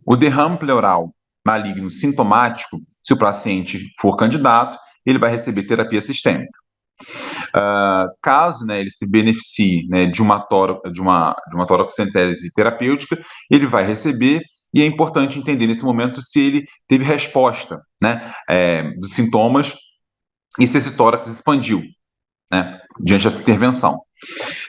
O derrame pleural maligno sintomático, se o paciente for candidato, ele vai receber terapia sistêmica. Caso, né, ele se beneficie, né, de uma toracocentese terapêutica, ele vai receber, e é importante entender nesse momento se ele teve resposta, né, dos sintomas e se esse tórax expandiu, né, diante dessa intervenção.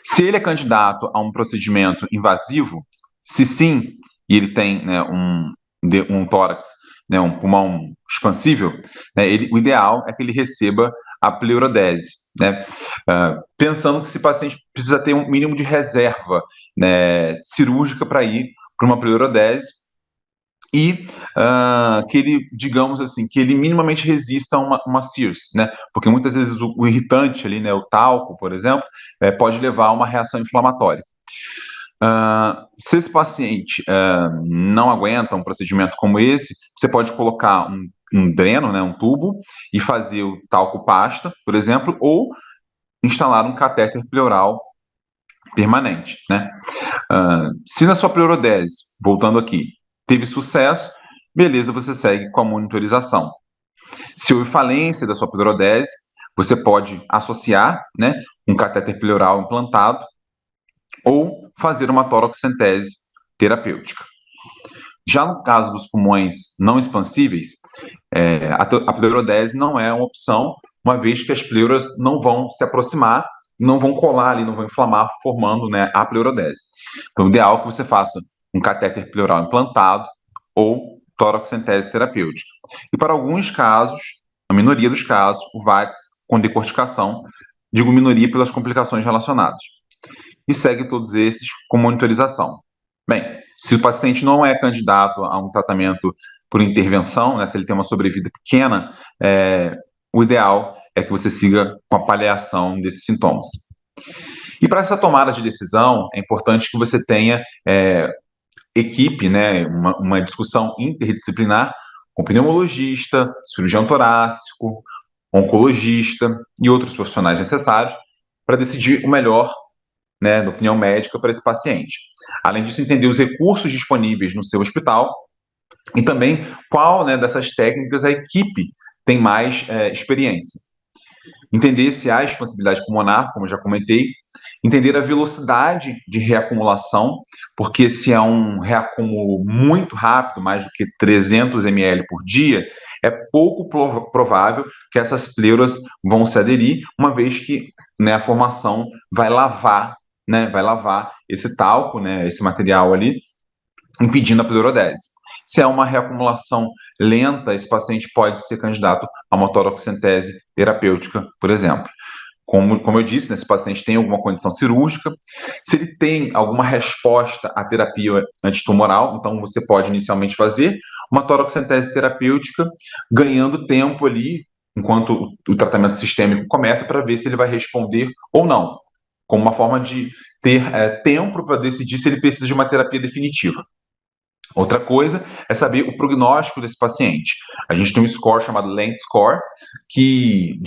Se ele é candidato a um procedimento invasivo, se sim, e ele tem, né, um tórax, né, um pulmão expansível, né, o ideal é que ele receba a pleurodese, né, pensando que esse paciente precisa ter um mínimo de reserva, né, cirúrgica para ir para uma pleurodese e que ele, digamos assim, que ele minimamente resista a uma SIRS, né, porque muitas vezes o irritante ali, né, o talco, por exemplo, pode levar a uma reação inflamatória. Se esse paciente não aguenta um procedimento como esse, você pode colocar um dreno, né, um tubo, e fazer o talco pasta, por exemplo, ou instalar um catéter pleural permanente, né? Se na sua pleurodese, voltando aqui, teve sucesso, beleza, você segue com a monitorização. Se houve falência da sua pleurodese, você pode associar, né, um catéter pleural implantado ou fazer uma toracocentese terapêutica. Já no caso dos pulmões não expansíveis, a pleurodese não é uma opção, uma vez que as pleuras não vão se aproximar, não vão colar ali, não vão inflamar, formando, né, a pleurodese. Então, o ideal é que você faça um catéter pleural implantado ou toracocentese terapêutica. E para alguns casos, a minoria dos casos, o VATS com decorticação, digo minoria pelas complicações relacionadas. E segue todos esses com monitorização. Bem, se o paciente não é candidato a um tratamento por intervenção, né, se ele tem uma sobrevida pequena, o ideal é que você siga com a paliação desses sintomas. E para essa tomada de decisão, é importante que você tenha equipe, né, uma discussão interdisciplinar com pneumologista, cirurgião torácico, oncologista e outros profissionais necessários para decidir o melhor, né, na opinião médica, para esse paciente. Além disso, entender os recursos disponíveis no seu hospital e também qual, né, dessas técnicas a equipe tem mais experiência. Entender se há expansibilidade pulmonar, como eu já comentei, entender a velocidade de reacumulação, porque se é um reacúmulo muito rápido, mais do que 300 ml por dia, é pouco provável que essas pleuras vão se aderir, uma vez que, né, a formação vai lavar, né, esse talco, né, esse material ali, impedindo a pleurodese. Se é uma reacumulação lenta, esse paciente pode ser candidato a uma toracocentese terapêutica, por exemplo. Como eu disse, né, se o paciente tem alguma condição cirúrgica, se ele tem alguma resposta à terapia antitumoral, então você pode inicialmente fazer uma toracocentese terapêutica, ganhando tempo ali, enquanto o tratamento sistêmico começa, para ver se ele vai responder ou não, como uma forma de ter tempo para decidir se ele precisa de uma terapia definitiva. Outra coisa é saber o prognóstico desse paciente. A gente tem um score chamado Lent Score, que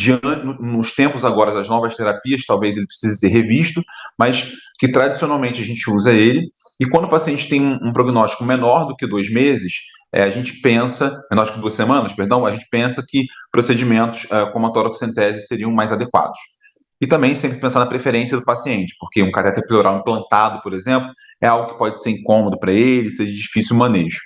nos tempos agora das novas terapias, talvez ele precise ser revisto, mas que tradicionalmente a gente usa ele. E quando o paciente tem um prognóstico menor do que 2 meses, a gente pensa, menor do que 2 semanas, perdão, a gente pensa que procedimentos como a toracocentese seriam mais adequados. E também sempre pensar na preferência do paciente, porque um catéter pleural implantado, por exemplo, é algo que pode ser incômodo para ele, ser de difícil manejo.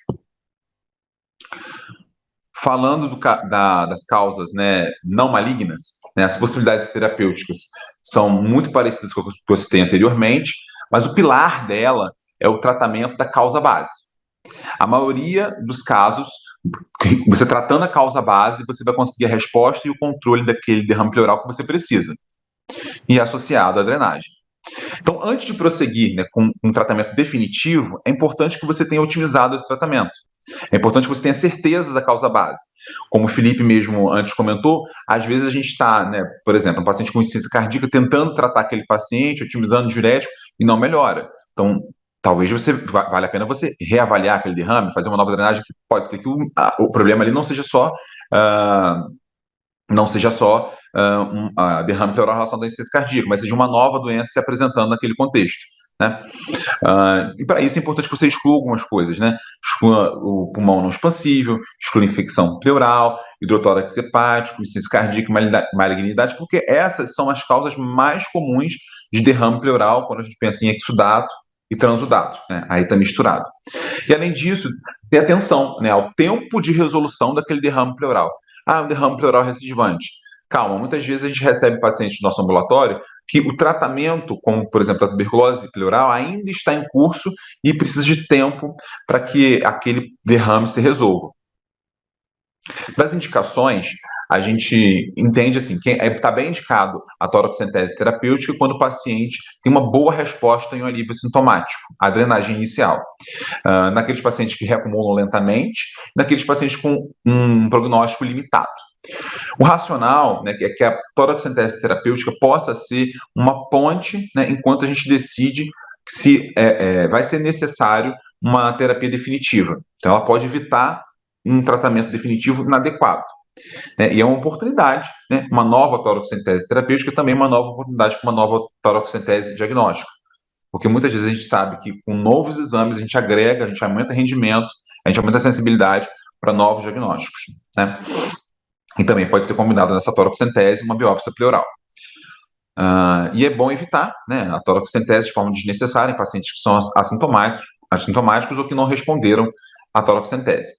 Falando das causas, né, não malignas, né, as possibilidades terapêuticas são muito parecidas com o que eu citei anteriormente, mas o pilar dela é o tratamento da causa base. A maioria dos casos, você tratando a causa base, você vai conseguir a resposta e o controle daquele derrame pleural que você precisa. e associado à drenagem. Então, antes de prosseguir, né, com um tratamento definitivo, é importante que você tenha otimizado esse tratamento. É importante que você tenha certeza da causa base. Como o Felipe mesmo antes comentou, às vezes a gente está, né, por exemplo, um paciente com insuficiência cardíaca tentando tratar aquele paciente, otimizando o diurético, e não melhora. Então, talvez vale a pena você reavaliar aquele derrame, fazer uma nova drenagem, que pode ser que o problema ali não seja só derrame pleural relacionado à insuficiência cardíaca, mas seja uma nova doença se apresentando naquele contexto, né? E para isso é importante que você exclua algumas coisas, né? Exclua o pulmão não expansível, exclua infecção pleural, hidrotórax hepático, insuficiência cardíaca e malignidade, porque essas são as causas mais comuns de derrame pleural quando a gente pensa em exudato e transudato, né? Aí está misturado. E além disso, ter atenção, né, ao tempo de resolução daquele derrame pleural. Um derrame pleural recidivante. Calma, muitas vezes a gente recebe pacientes no nosso ambulatório que o tratamento, como por exemplo a tuberculose pleural, ainda está em curso e precisa de tempo para que aquele derrame se resolva. Das indicações, a gente entende assim, que está bem indicado a toracocentese terapêutica quando o paciente tem uma boa resposta em um alívio sintomático, a drenagem inicial. Naqueles pacientes que reacumulam lentamente, naqueles pacientes com um prognóstico limitado. O racional, né, é que a toracocentese terapêutica possa ser uma ponte, né, enquanto a gente decide se vai ser necessário uma terapia definitiva. Então, ela pode evitar um tratamento definitivo inadequado. Né, e é uma oportunidade, né, uma nova toracocentese terapêutica, também uma nova oportunidade para uma nova toracocentese diagnóstica. Porque muitas vezes a gente sabe que com novos exames a gente agrega, a gente aumenta rendimento, a gente aumenta a sensibilidade para novos diagnósticos, né? E também pode ser combinado nessa toracocentese uma biópsia pleural. E é bom evitar, né, a toracocentese de forma desnecessária em pacientes que são assintomáticos ou que não responderam à toracocentese.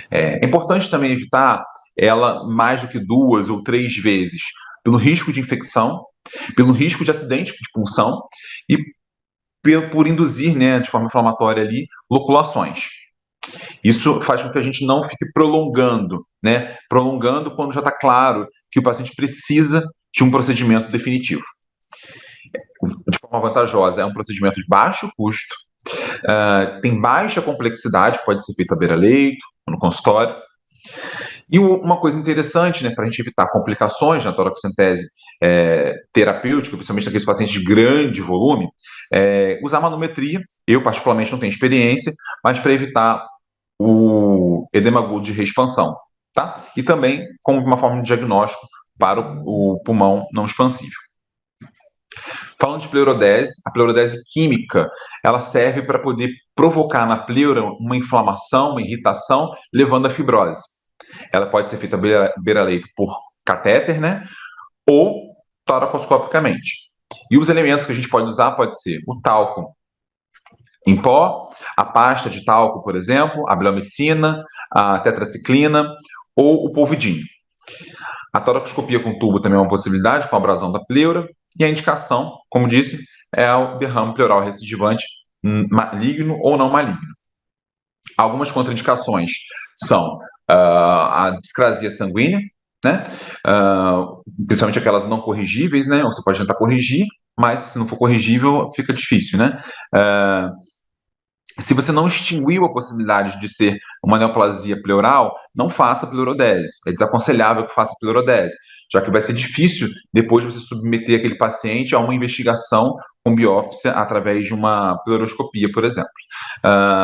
É importante também evitar ela mais do que 2 ou 3 vezes, pelo risco de infecção, pelo risco de acidente de pulsão e por induzir, né, de forma inflamatória ali, loculações. Isso faz com que a gente não fique prolongando, né? Prolongando quando já está claro que o paciente precisa de um procedimento definitivo. De forma vantajosa, é um procedimento de baixo custo, tem baixa complexidade, pode ser feito à beira-leito, no consultório. E uma coisa interessante, né, para a gente evitar complicações na toracocentese terapêutica, principalmente naqueles pacientes de grande volume, usar manometria. Eu, particularmente, não tenho experiência, mas para evitar o edema agudo de reexpansão, tá? E também como uma forma de diagnóstico para o pulmão não expansível. Falando de pleurodese, a pleurodese química, ela serve para poder provocar na pleura uma inflamação, uma irritação, levando à fibrose. Ela pode ser feita beira-leito por catéter, né? Ou toracoscopicamente. E os elementos que a gente pode usar pode ser o talco em pó, a pasta de talco, por exemplo, a bleomicina, a tetraciclina ou o polvidinho. A toracoscopia com tubo também é uma possibilidade, com abrasão da pleura, e a indicação, como disse, é o derrame pleural recidivante maligno ou não maligno. Algumas contraindicações são a discrasia sanguínea, né? Principalmente aquelas não corrigíveis, né? Você pode tentar corrigir, mas se não for corrigível, fica difícil, né? Se você não extinguiu a possibilidade de ser uma neoplasia pleural, não faça pleurodese. É desaconselhável que faça pleurodese, já que vai ser difícil depois você submeter aquele paciente a uma investigação com biópsia através de uma pleuroscopia, por exemplo.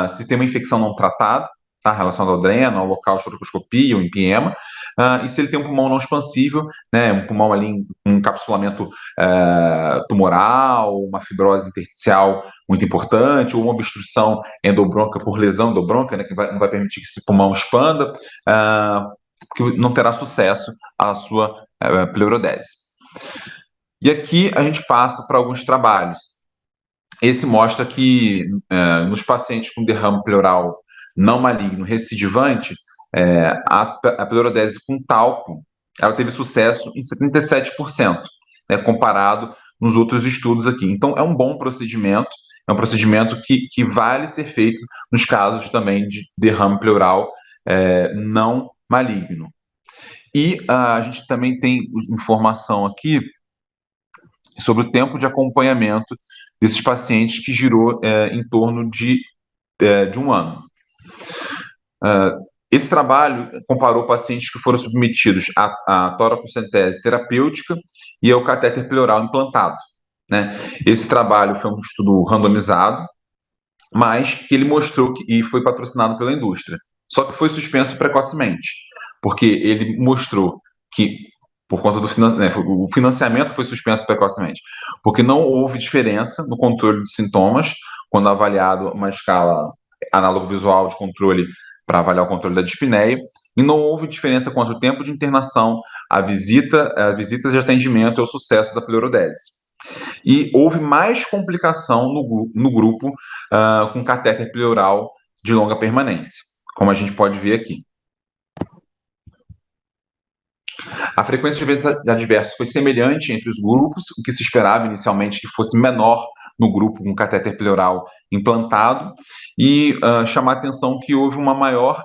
Se tem uma infecção não tratada, tá, relacionada ao dreno, ao local de toracoscopia, ou empiema, e se ele tem um pulmão não expansível, né, um pulmão ali, um encapsulamento tumoral, uma fibrose intersticial muito importante, ou uma obstrução endobronca por lesão endobronca, né, que não vai permitir que esse pulmão expanda, que não terá sucesso a sua pleurodese. E aqui a gente passa para alguns trabalhos. Esse mostra que nos pacientes com derrame pleural não maligno recidivante, a pleurodese com talco, ela teve sucesso em 77%, né, comparado nos outros estudos aqui. Então, é um bom procedimento, é um procedimento que vale ser feito nos casos também de derrame pleural não maligno. E a gente também tem informação aqui sobre o tempo de acompanhamento desses pacientes, que girou em torno de 1 ano. Esse trabalho comparou pacientes que foram submetidos à toracocentese terapêutica e ao catéter pleural implantado, né? Esse trabalho foi um estudo randomizado, mas que ele mostrou e foi patrocinado pela indústria. Só que foi suspenso precocemente, porque ele mostrou que, por conta do o financiamento foi suspenso precocemente, porque não houve diferença no controle de sintomas quando avaliado uma escala análogo-visual de controle para avaliar o controle da dispneia, e não houve diferença quanto ao tempo de internação, a visitas de atendimento e o sucesso da pleurodese. E houve mais complicação no grupo com catéter pleural de longa permanência, como a gente pode ver aqui. A frequência de eventos adversos foi semelhante entre os grupos, o que se esperava inicialmente que fosse menor no grupo com catéter pleural implantado, e chamar a atenção que houve uma maior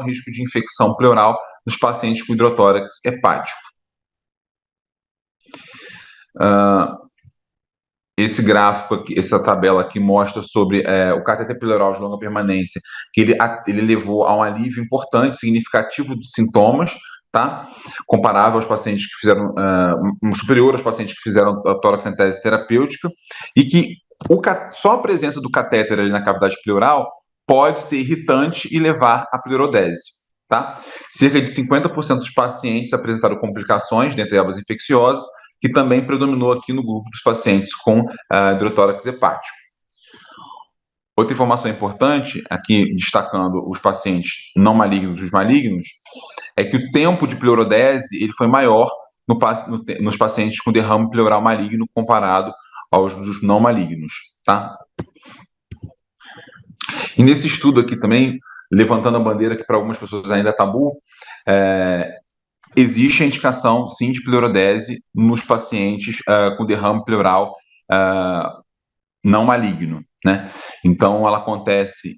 risco de infecção pleural nos pacientes com hidrotórax hepático. Esse gráfico aqui, essa tabela aqui mostra sobre o catéter pleural de longa permanência, que ele levou a um alívio importante, significativo dos sintomas, tá? Comparável aos pacientes que fizeram, superior aos pacientes que fizeram a toracocentese terapêutica, e que só a presença do catéter ali na cavidade pleural pode ser irritante e levar à pleurodese, tá? Cerca de 50% dos pacientes apresentaram complicações, dentre elas infecciosas, que também predominou aqui no grupo dos pacientes com hidrotórax hepático. Outra informação importante, aqui destacando os pacientes não malignos e os malignos, é que o tempo de pleurodese ele foi maior nos pacientes com derrame pleural maligno comparado aos dos não malignos, tá? E nesse estudo aqui também, levantando a bandeira que para algumas pessoas ainda é tabu, existe a indicação, sim, de pleurodese nos pacientes com derrame pleural não maligno, né? Então, ela acontece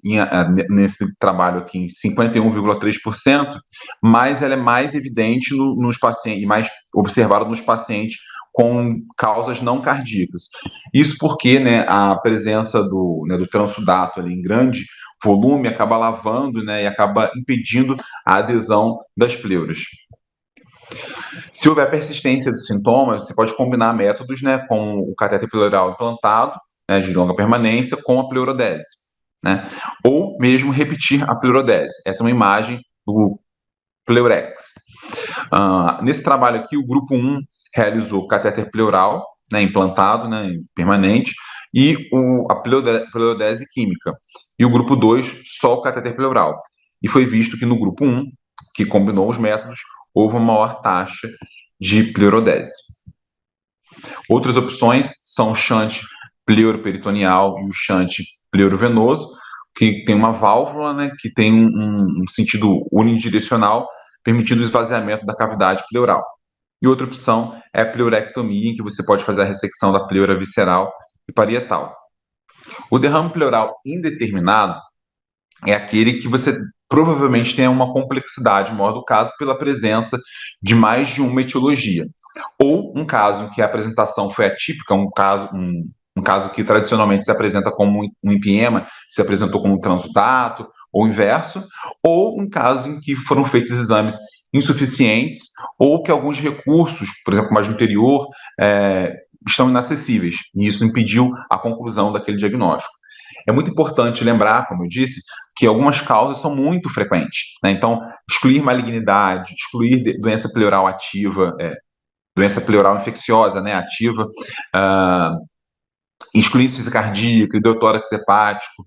nesse trabalho aqui em 51,3%, mas ela é mais evidente nos pacientes, e mais observada nos pacientes com causas não cardíacas. Isso porque, né, a presença do transudato ali em grande volume acaba lavando, né, e acaba impedindo a adesão das pleuras. Se houver persistência dos sintomas, você pode combinar métodos, né, com o catéter pleural implantado, né, de longa permanência, com a pleurodese, né, ou mesmo repetir a pleurodese. Essa é uma imagem do Pleurex. Nesse trabalho aqui, o grupo 1 realizou o catéter pleural, né, implantado, né, permanente, e a pleurodese química. E o grupo 2, só o catéter pleural. E foi visto que no grupo 1, que combinou os métodos, houve uma maior taxa de pleurodese. Outras opções são o shunt pleuroperitoneal e o shunt pleurovenoso, que tem uma válvula, né, que tem um sentido unidirecional, permitindo o esvaziamento da cavidade pleural. E outra opção é a pleurectomia, em que você pode fazer a ressecção da pleura visceral e parietal. O derrame pleural indeterminado é aquele que você provavelmente tem uma complexidade maior do caso pela presença de mais de uma etiologia. Ou um caso em que a apresentação foi atípica, um caso que tradicionalmente se apresenta como um empiema, se apresentou como um transudato, ou inverso, ou um caso em que foram feitos exames insuficientes, ou que alguns recursos, por exemplo, mais no interior, estão inacessíveis, e isso impediu a conclusão daquele diagnóstico. É muito importante lembrar, como eu disse, que algumas causas são muito frequentes, né? Então, excluir malignidade, excluir doença pleural ativa, doença pleural infecciosa, né, ativa, excluir insuficiência cardíaca, hidrotórax hepático,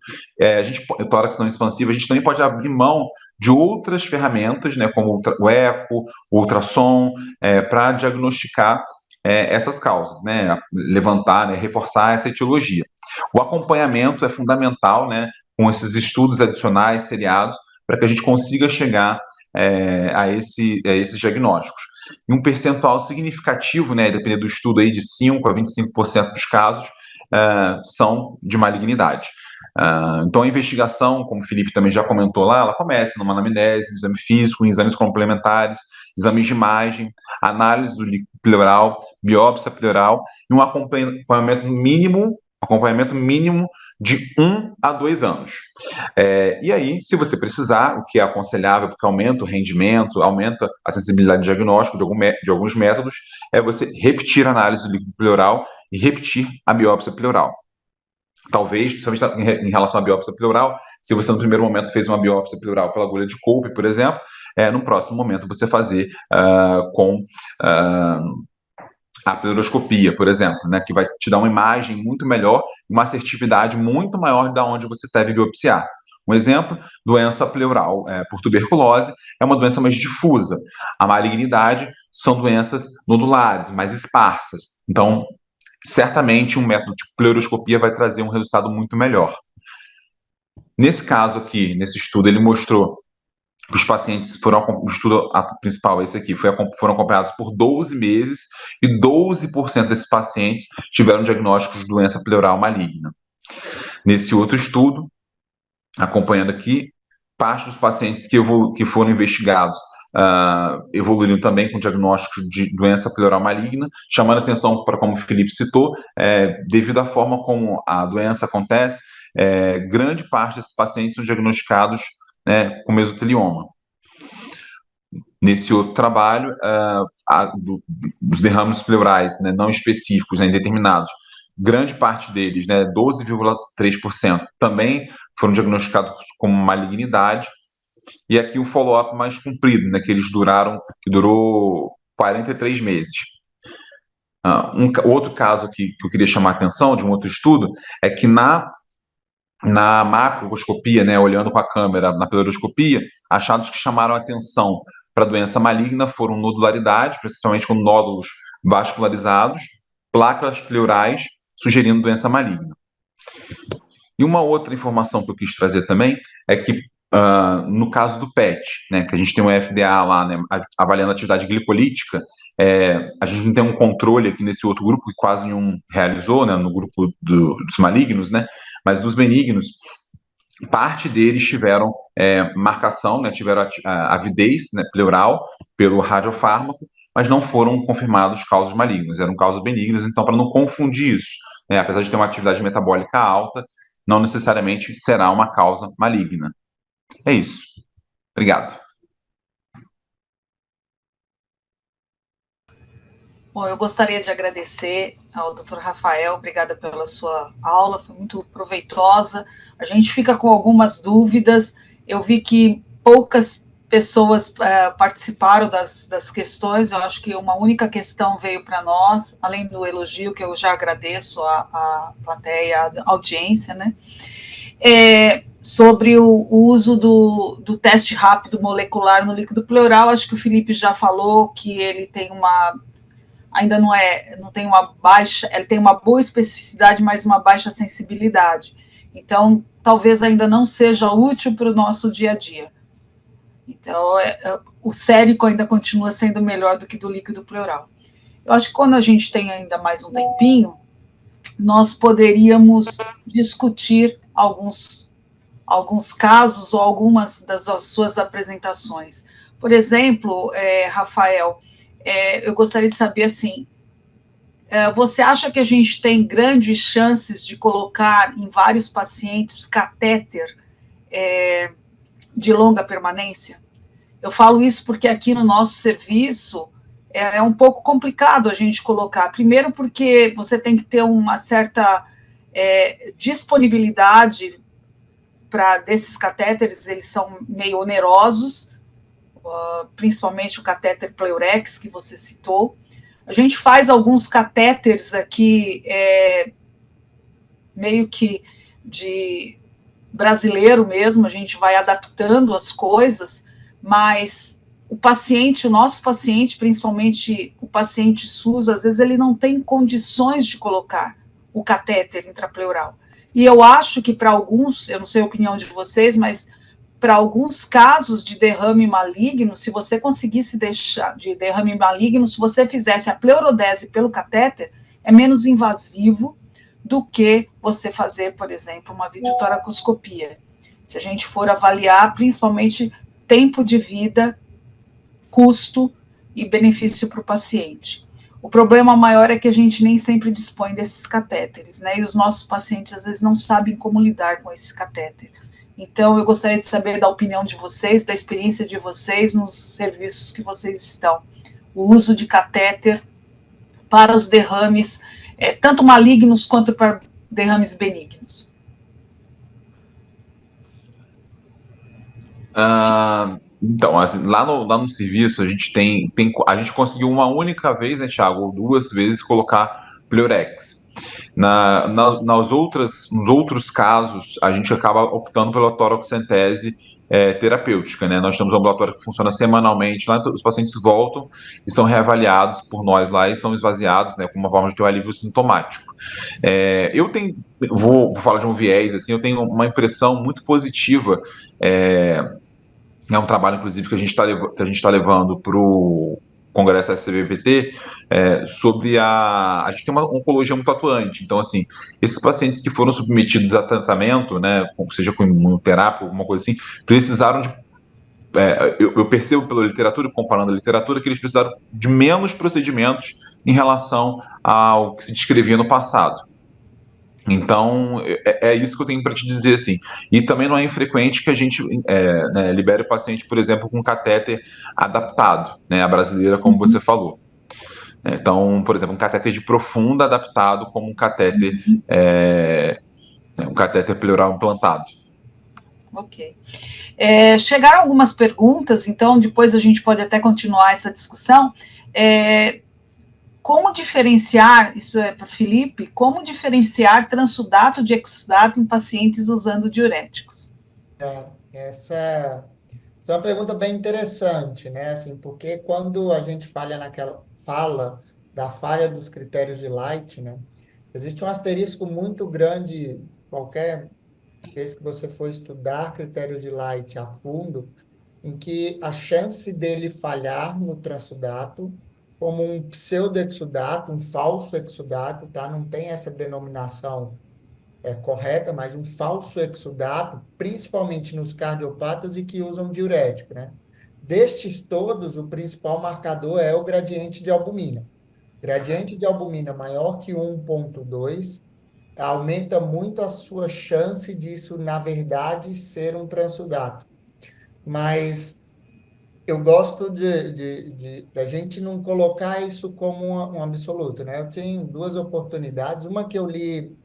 tórax não expansivo, a gente também pode abrir mão de outras ferramentas, né, como o eco, o ultrassom, para diagnosticar essas causas, né, levantar, né, reforçar essa etiologia. O acompanhamento é fundamental, né, com esses estudos adicionais, seriados, para que a gente consiga chegar a esses diagnósticos. E um percentual significativo, né, dependendo do estudo, aí, de 5% a 25% dos casos são de malignidade. Então, a investigação, como o Felipe também já comentou lá, ela começa numa anamnese, no exame físico, em exames complementares, exames de imagem, análise do líquido pleural, biópsia pleural e um acompanhamento mínimo de 1 a 2 anos. E aí, se você precisar, o que é aconselhável, porque aumenta o rendimento, aumenta a sensibilidade de diagnóstico de alguns métodos, é você repetir a análise do líquido pleural e repetir a biópsia pleural. Talvez, principalmente em relação à biópsia pleural, se você no primeiro momento fez uma biópsia pleural pela agulha de Kolbe, por exemplo, no próximo momento você fazer com a pleuroscopia, por exemplo, né, que vai te dar uma imagem muito melhor, uma assertividade muito maior de onde você deve biopsiar. Um exemplo, doença pleural por tuberculose é uma doença mais difusa. A malignidade são doenças nodulares, mais esparsas. Então, certamente um método de pleuroscopia vai trazer um resultado muito melhor. Nesse caso aqui, nesse estudo, ele mostrou que os pacientes o estudo principal, esse aqui, foram acompanhados por 12 meses e 12% desses pacientes tiveram diagnóstico de doença pleural maligna. Nesse outro estudo, acompanhando aqui, parte dos pacientes que foram investigados evoluíram também com diagnóstico de doença pleural maligna, chamando atenção para, como o Felipe citou, devido à forma como a doença acontece, grande parte desses pacientes são diagnosticados com mesotelioma. Nesse outro trabalho, os derrames pleurais não específicos, indeterminados, grande parte deles, 12,3%, também foram diagnosticados como malignidade. E aqui o follow-up mais comprido, que durou 43 meses. Outro caso aqui que eu queria chamar a atenção, de um outro estudo, é que na macroscopia, olhando com a câmera na pleuroscopia, achados que chamaram a atenção para a doença maligna foram nodularidade, principalmente com nódulos vascularizados, placas pleurais, sugerindo doença maligna. E uma outra informação que eu quis trazer também é que, no caso do PET, que a gente tem um FDA lá, avaliando a atividade glicolítica, a gente não tem um controle aqui nesse outro grupo, que quase nenhum realizou, no grupo dos malignos, mas dos benignos, parte deles tiveram marcação, tiveram avidez pleural pelo radiofármaco, mas não foram confirmados causas malignas, eram causas benignas. Então, para não confundir isso, apesar de ter uma atividade metabólica alta, não necessariamente será uma causa maligna. É isso. Obrigado. Bom, eu gostaria de agradecer ao Dr. Rafael, obrigada pela sua aula, foi muito proveitosa. A gente fica com algumas dúvidas, eu vi que poucas pessoas participaram das questões, eu acho que uma única questão veio para nós, além do elogio, que eu já agradeço à plateia, à audiência, sobre o uso do teste rápido molecular no líquido pleural. Acho que o Felipe já falou que ele tem ainda não tem uma baixa, ele tem uma boa especificidade, mas uma baixa sensibilidade. Então, talvez ainda não seja útil para o nosso dia a dia. Então, o sérico ainda continua sendo melhor do que do líquido pleural. Eu acho que quando a gente tem ainda mais um tempinho, nós poderíamos discutir alguns casos ou algumas das suas apresentações. Por exemplo, Rafael, eu gostaria de saber, assim, você acha que a gente tem grandes chances de colocar em vários pacientes catéter de longa permanência? Eu falo isso porque aqui no nosso serviço é um pouco complicado a gente colocar. Primeiro porque você tem que ter uma certa disponibilidade desses catéteres, eles são meio onerosos, principalmente o catéter Pleurex, que você citou. A gente faz alguns catéteres aqui, meio que de brasileiro mesmo, a gente vai adaptando as coisas, mas o nosso paciente, principalmente o paciente SUS, às vezes ele não tem condições de colocar o catéter intrapleural. E eu acho que para alguns, eu não sei a opinião de vocês, mas para alguns casos de derrame maligno, se você conseguisse deixar de derrame maligno, se você fizesse a pleurodese pelo catéter, é menos invasivo do que você fazer, por exemplo, uma videotoracoscopia. Se a gente for avaliar, principalmente tempo de vida, custo e benefício para o paciente. O problema maior é que a gente nem sempre dispõe desses catéteres, né? E os nossos pacientes às vezes não sabem como lidar com esse catéter. Então, eu gostaria de saber da opinião de vocês, da experiência de vocês nos serviços que vocês estão. O uso de catéter para os derrames, tanto malignos quanto para derrames benignos. Então, assim, lá no serviço, a gente a gente conseguiu uma única vez, né, Thiago, ou duas vezes, colocar Pleurex. Nos outros casos, a gente acaba optando pela toracocentese terapêutica, né? Nós temos um ambulatório que funciona semanalmente, lá os pacientes voltam e são reavaliados por nós lá e são esvaziados, né, com uma forma de ter um alívio sintomático. Vou falar de um viés, assim, eu tenho uma impressão muito positiva. É um trabalho, inclusive, que a gente tá levando para o Congresso SCVPT, sobre a gente tem uma oncologia muito atuante. Então, assim, esses pacientes que foram submetidos a tratamento, né, seja com imunoterapia, alguma coisa assim, precisaram de. Eu percebo pela literatura, comparando a literatura, que eles precisaram de menos procedimentos em relação ao que se descrevia no passado. Então, é isso que eu tenho para te dizer, assim. E também não é infrequente que a gente né, libere o paciente, por exemplo, com catéter adaptado, né, a brasileira, como você falou. Então, por exemplo, um catéter de profunda adaptado como um catéter pleural implantado. Ok. Chegaram algumas perguntas, então depois a gente pode até continuar essa discussão. Como diferenciar, isso é para o Felipe, como diferenciar transsudato de exsudato em pacientes usando diuréticos? Essa é uma pergunta bem interessante, né? Assim, porque quando a gente fala da falha dos critérios de Light, né? Existe um asterisco muito grande, qualquer vez que você for estudar critérios de Light a fundo, em que a chance dele falhar no transsudato, como um pseudoexudato, um falso exudato, tá? Não tem essa denominação correta, mas um falso exudato, principalmente nos cardiopatas e que usam diurético, né? Destes todos, o principal marcador é o gradiente de albumina. Gradiente de albumina maior que 1,2 aumenta muito a sua chance disso, na verdade, ser um transsudato. Mas eu gosto da gente não colocar isso como um absoluto, né? Eu tenho duas oportunidades. Uma que eu li,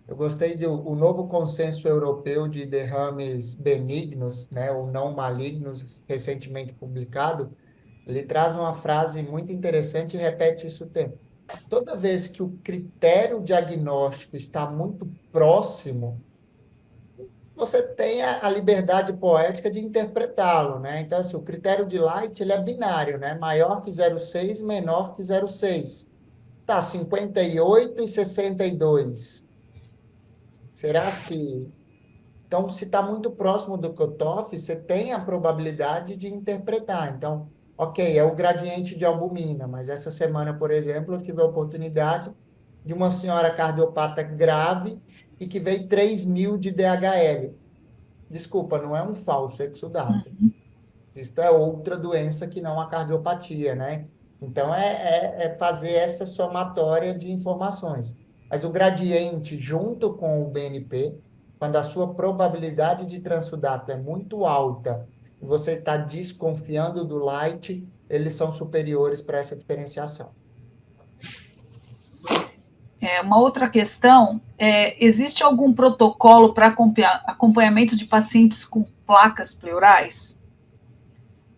eu gostei o novo consenso europeu de derrames benignos, né, ou não malignos, recentemente publicado. Ele traz uma frase muito interessante e repete isso o tempo. Toda vez que o critério diagnóstico está muito próximo, você tem a liberdade poética de interpretá-lo, né? Então, assim, o critério de Light, ele é binário, né? Maior que 0,6, menor que 0,6. Tá, 58 e 62. Será se... Então, se está muito próximo do cutoff, você tem a probabilidade de interpretar. Então, ok, é o gradiente de albumina, mas essa semana, por exemplo, eu tive a oportunidade de uma senhora cardiopata grave e que veio 3.000 de DHL. Desculpa, não é um falso exudato. Isso é outra doença que não a cardiopatia, né? Então, é fazer essa somatória de informações. Mas o gradiente, junto com o BNP, quando a sua probabilidade de transsudato é muito alta e você está desconfiando do light, eles são superiores para essa diferenciação. Uma outra questão, existe algum protocolo para acompanhamento de pacientes com placas pleurais?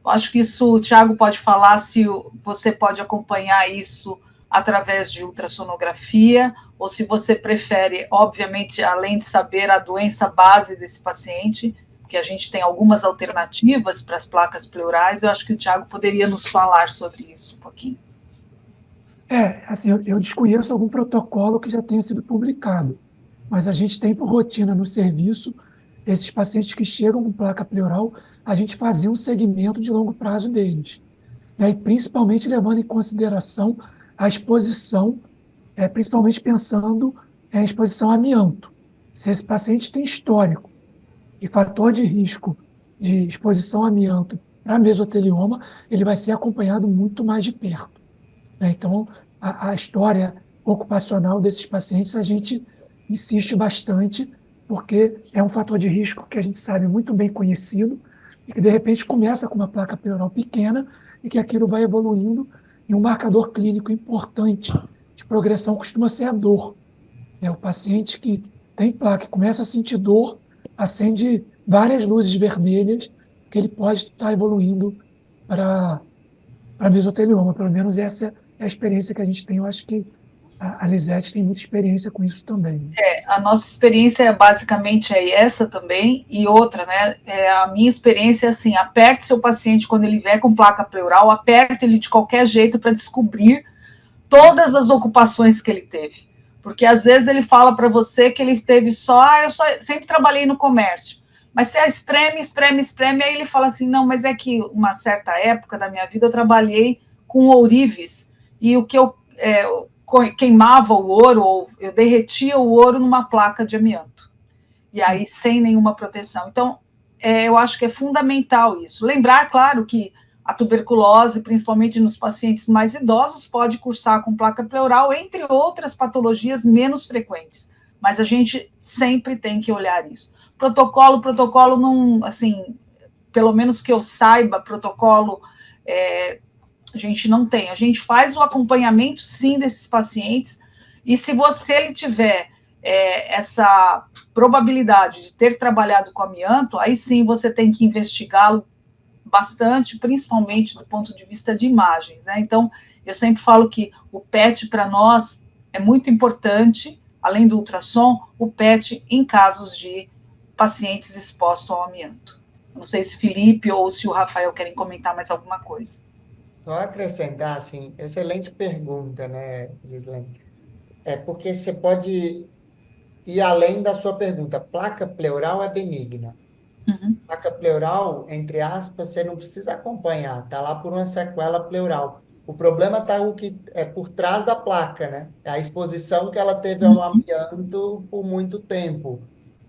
Eu acho que isso o Thiago pode falar, se você pode acompanhar isso através de ultrassonografia, ou se você prefere, obviamente, além de saber a doença base desse paciente, que a gente tem algumas alternativas para as placas pleurais, eu acho que o Thiago poderia nos falar sobre isso um pouquinho. Assim, eu desconheço algum protocolo que já tenha sido publicado, mas a gente tem por rotina no serviço, esses pacientes que chegam com placa pleural, a gente fazia um segmento de longo prazo deles, né? E principalmente levando em consideração a exposição, principalmente pensando em exposição a amianto. Se esse paciente tem histórico e fator de risco de exposição a amianto para mesotelioma, ele vai ser acompanhado muito mais de perto, né? Então, a história ocupacional desses pacientes, a gente insiste bastante, porque é um fator de risco que a gente sabe muito bem conhecido, e que, de repente, começa com uma placa pleural pequena, e que aquilo vai evoluindo, e um marcador clínico importante de progressão costuma ser a dor. É o paciente que tem placa, começa a sentir dor, acende várias luzes vermelhas, que ele pode estar evoluindo para mesotelioma. Pelo menos essa é a experiência que a gente tem. Eu acho que a Lisete tem muita experiência com isso também. A nossa experiência basicamente é essa também, e outra, né? A minha experiência é assim: aperte seu paciente quando ele vier com placa pleural, aperte ele de qualquer jeito para descobrir todas as ocupações que ele teve. Porque às vezes ele fala para você que ele teve eu sempre trabalhei no comércio. Mas você espreme, espreme, espreme, aí ele fala assim: não, mas é que uma certa época da minha vida eu trabalhei com ourives, e o que eu queimava o ouro, ou eu derretia o ouro numa placa de amianto. E aí, sem nenhuma proteção. Então, eu acho que é fundamental isso. Lembrar, claro, que a tuberculose, principalmente nos pacientes mais idosos, pode cursar com placa pleural, entre outras patologias menos frequentes. Mas a gente sempre tem que olhar isso. Protocolo não, assim, pelo menos que eu saiba, protocolo a gente não tem. A gente faz o acompanhamento, sim, desses pacientes, e se ele tiver essa probabilidade de ter trabalhado com amianto, aí sim você tem que investigá-lo bastante, principalmente do ponto de vista de imagens, né? Então, eu sempre falo que o PET para nós é muito importante, além do ultrassom, o PET em casos de pacientes expostos ao amianto. Não sei se Felipe ou se o Rafael querem comentar mais alguma coisa. Só acrescentar, assim, excelente pergunta, né, Gislaine? É porque você pode ir além da sua pergunta. Placa pleural é benigna. Uhum. Placa pleural, entre aspas, você não precisa acompanhar, tá lá por uma sequela pleural. O problema está o que é por trás da placa, né? É a exposição que ela teve ao amianto por muito tempo.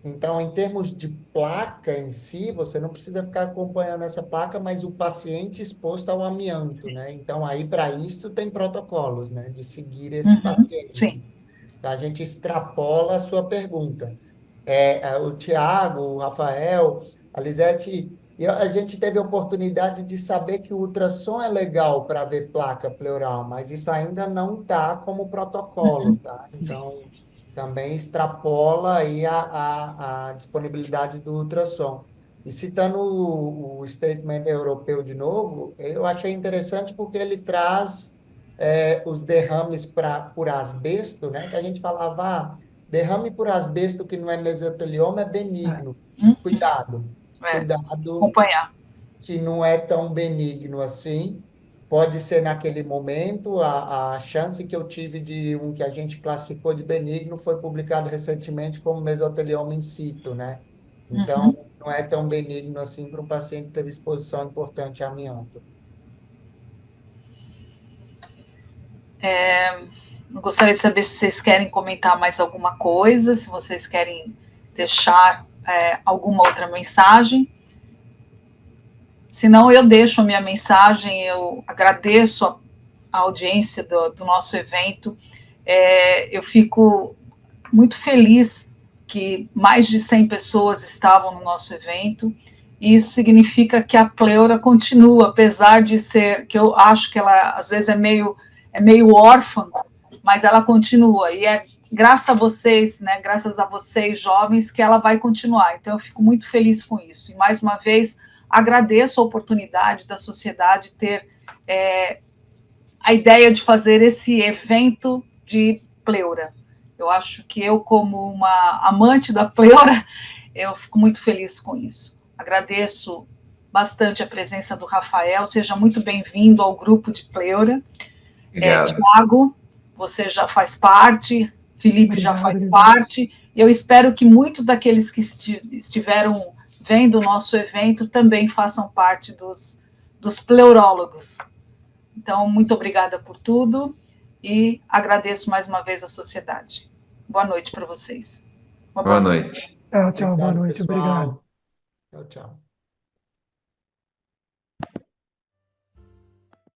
Então, em termos de placa em si, você não precisa ficar acompanhando essa placa, mas o paciente exposto ao amianto, né? Então, aí para isso tem protocolos, né? De seguir esse Uhum. paciente. Sim. Então, a gente extrapola a sua pergunta. O Tiago, o Rafael, a Lisete, a gente teve a oportunidade de saber que o ultrassom é legal para ver placa pleural, mas isso ainda não está como protocolo, tá? Sim. Então, também extrapola aí a disponibilidade do ultrassom. E citando o statement europeu de novo, eu achei interessante porque ele traz os derrames por asbesto, né? Que a gente falava, derrame por asbesto que não é mesotelioma é benigno. Cuidado, cuidado, Acompanhar. que não é tão benigno assim. Pode ser naquele momento, a chance que eu tive de um que a gente classificou de benigno foi publicado recentemente como mesotelioma in situ, né? Uhum. Então, não é tão benigno assim para um paciente que teve exposição importante a amianto. Gostaria de saber se vocês querem comentar mais alguma coisa, se vocês querem deixar alguma outra mensagem. Se não, eu deixo a minha mensagem. Eu agradeço a audiência do nosso evento. Eu fico muito feliz que mais de 100 pessoas estavam no nosso evento. E isso significa que a pleura continua, apesar de ser, que eu acho que ela às vezes é meio órfã, mas ela continua. E é graças a vocês, né, graças a vocês jovens, que ela vai continuar. Então eu fico muito feliz com isso. E mais uma vez agradeço a oportunidade da sociedade ter a ideia de fazer esse evento de pleura. Eu acho que eu, como uma amante da pleura, eu fico muito feliz com isso. Agradeço bastante a presença do Rafael, seja muito bem-vindo ao grupo de pleura. Tiago, você já faz parte, Felipe já faz parte, e eu espero que muitos daqueles que estiveram vendo o nosso evento também façam parte dos pleurólogos. Então, muito obrigada por tudo e agradeço mais uma vez à sociedade. Boa noite para vocês. Boa noite. Tchau, boa noite, obrigado. Tchau, tchau.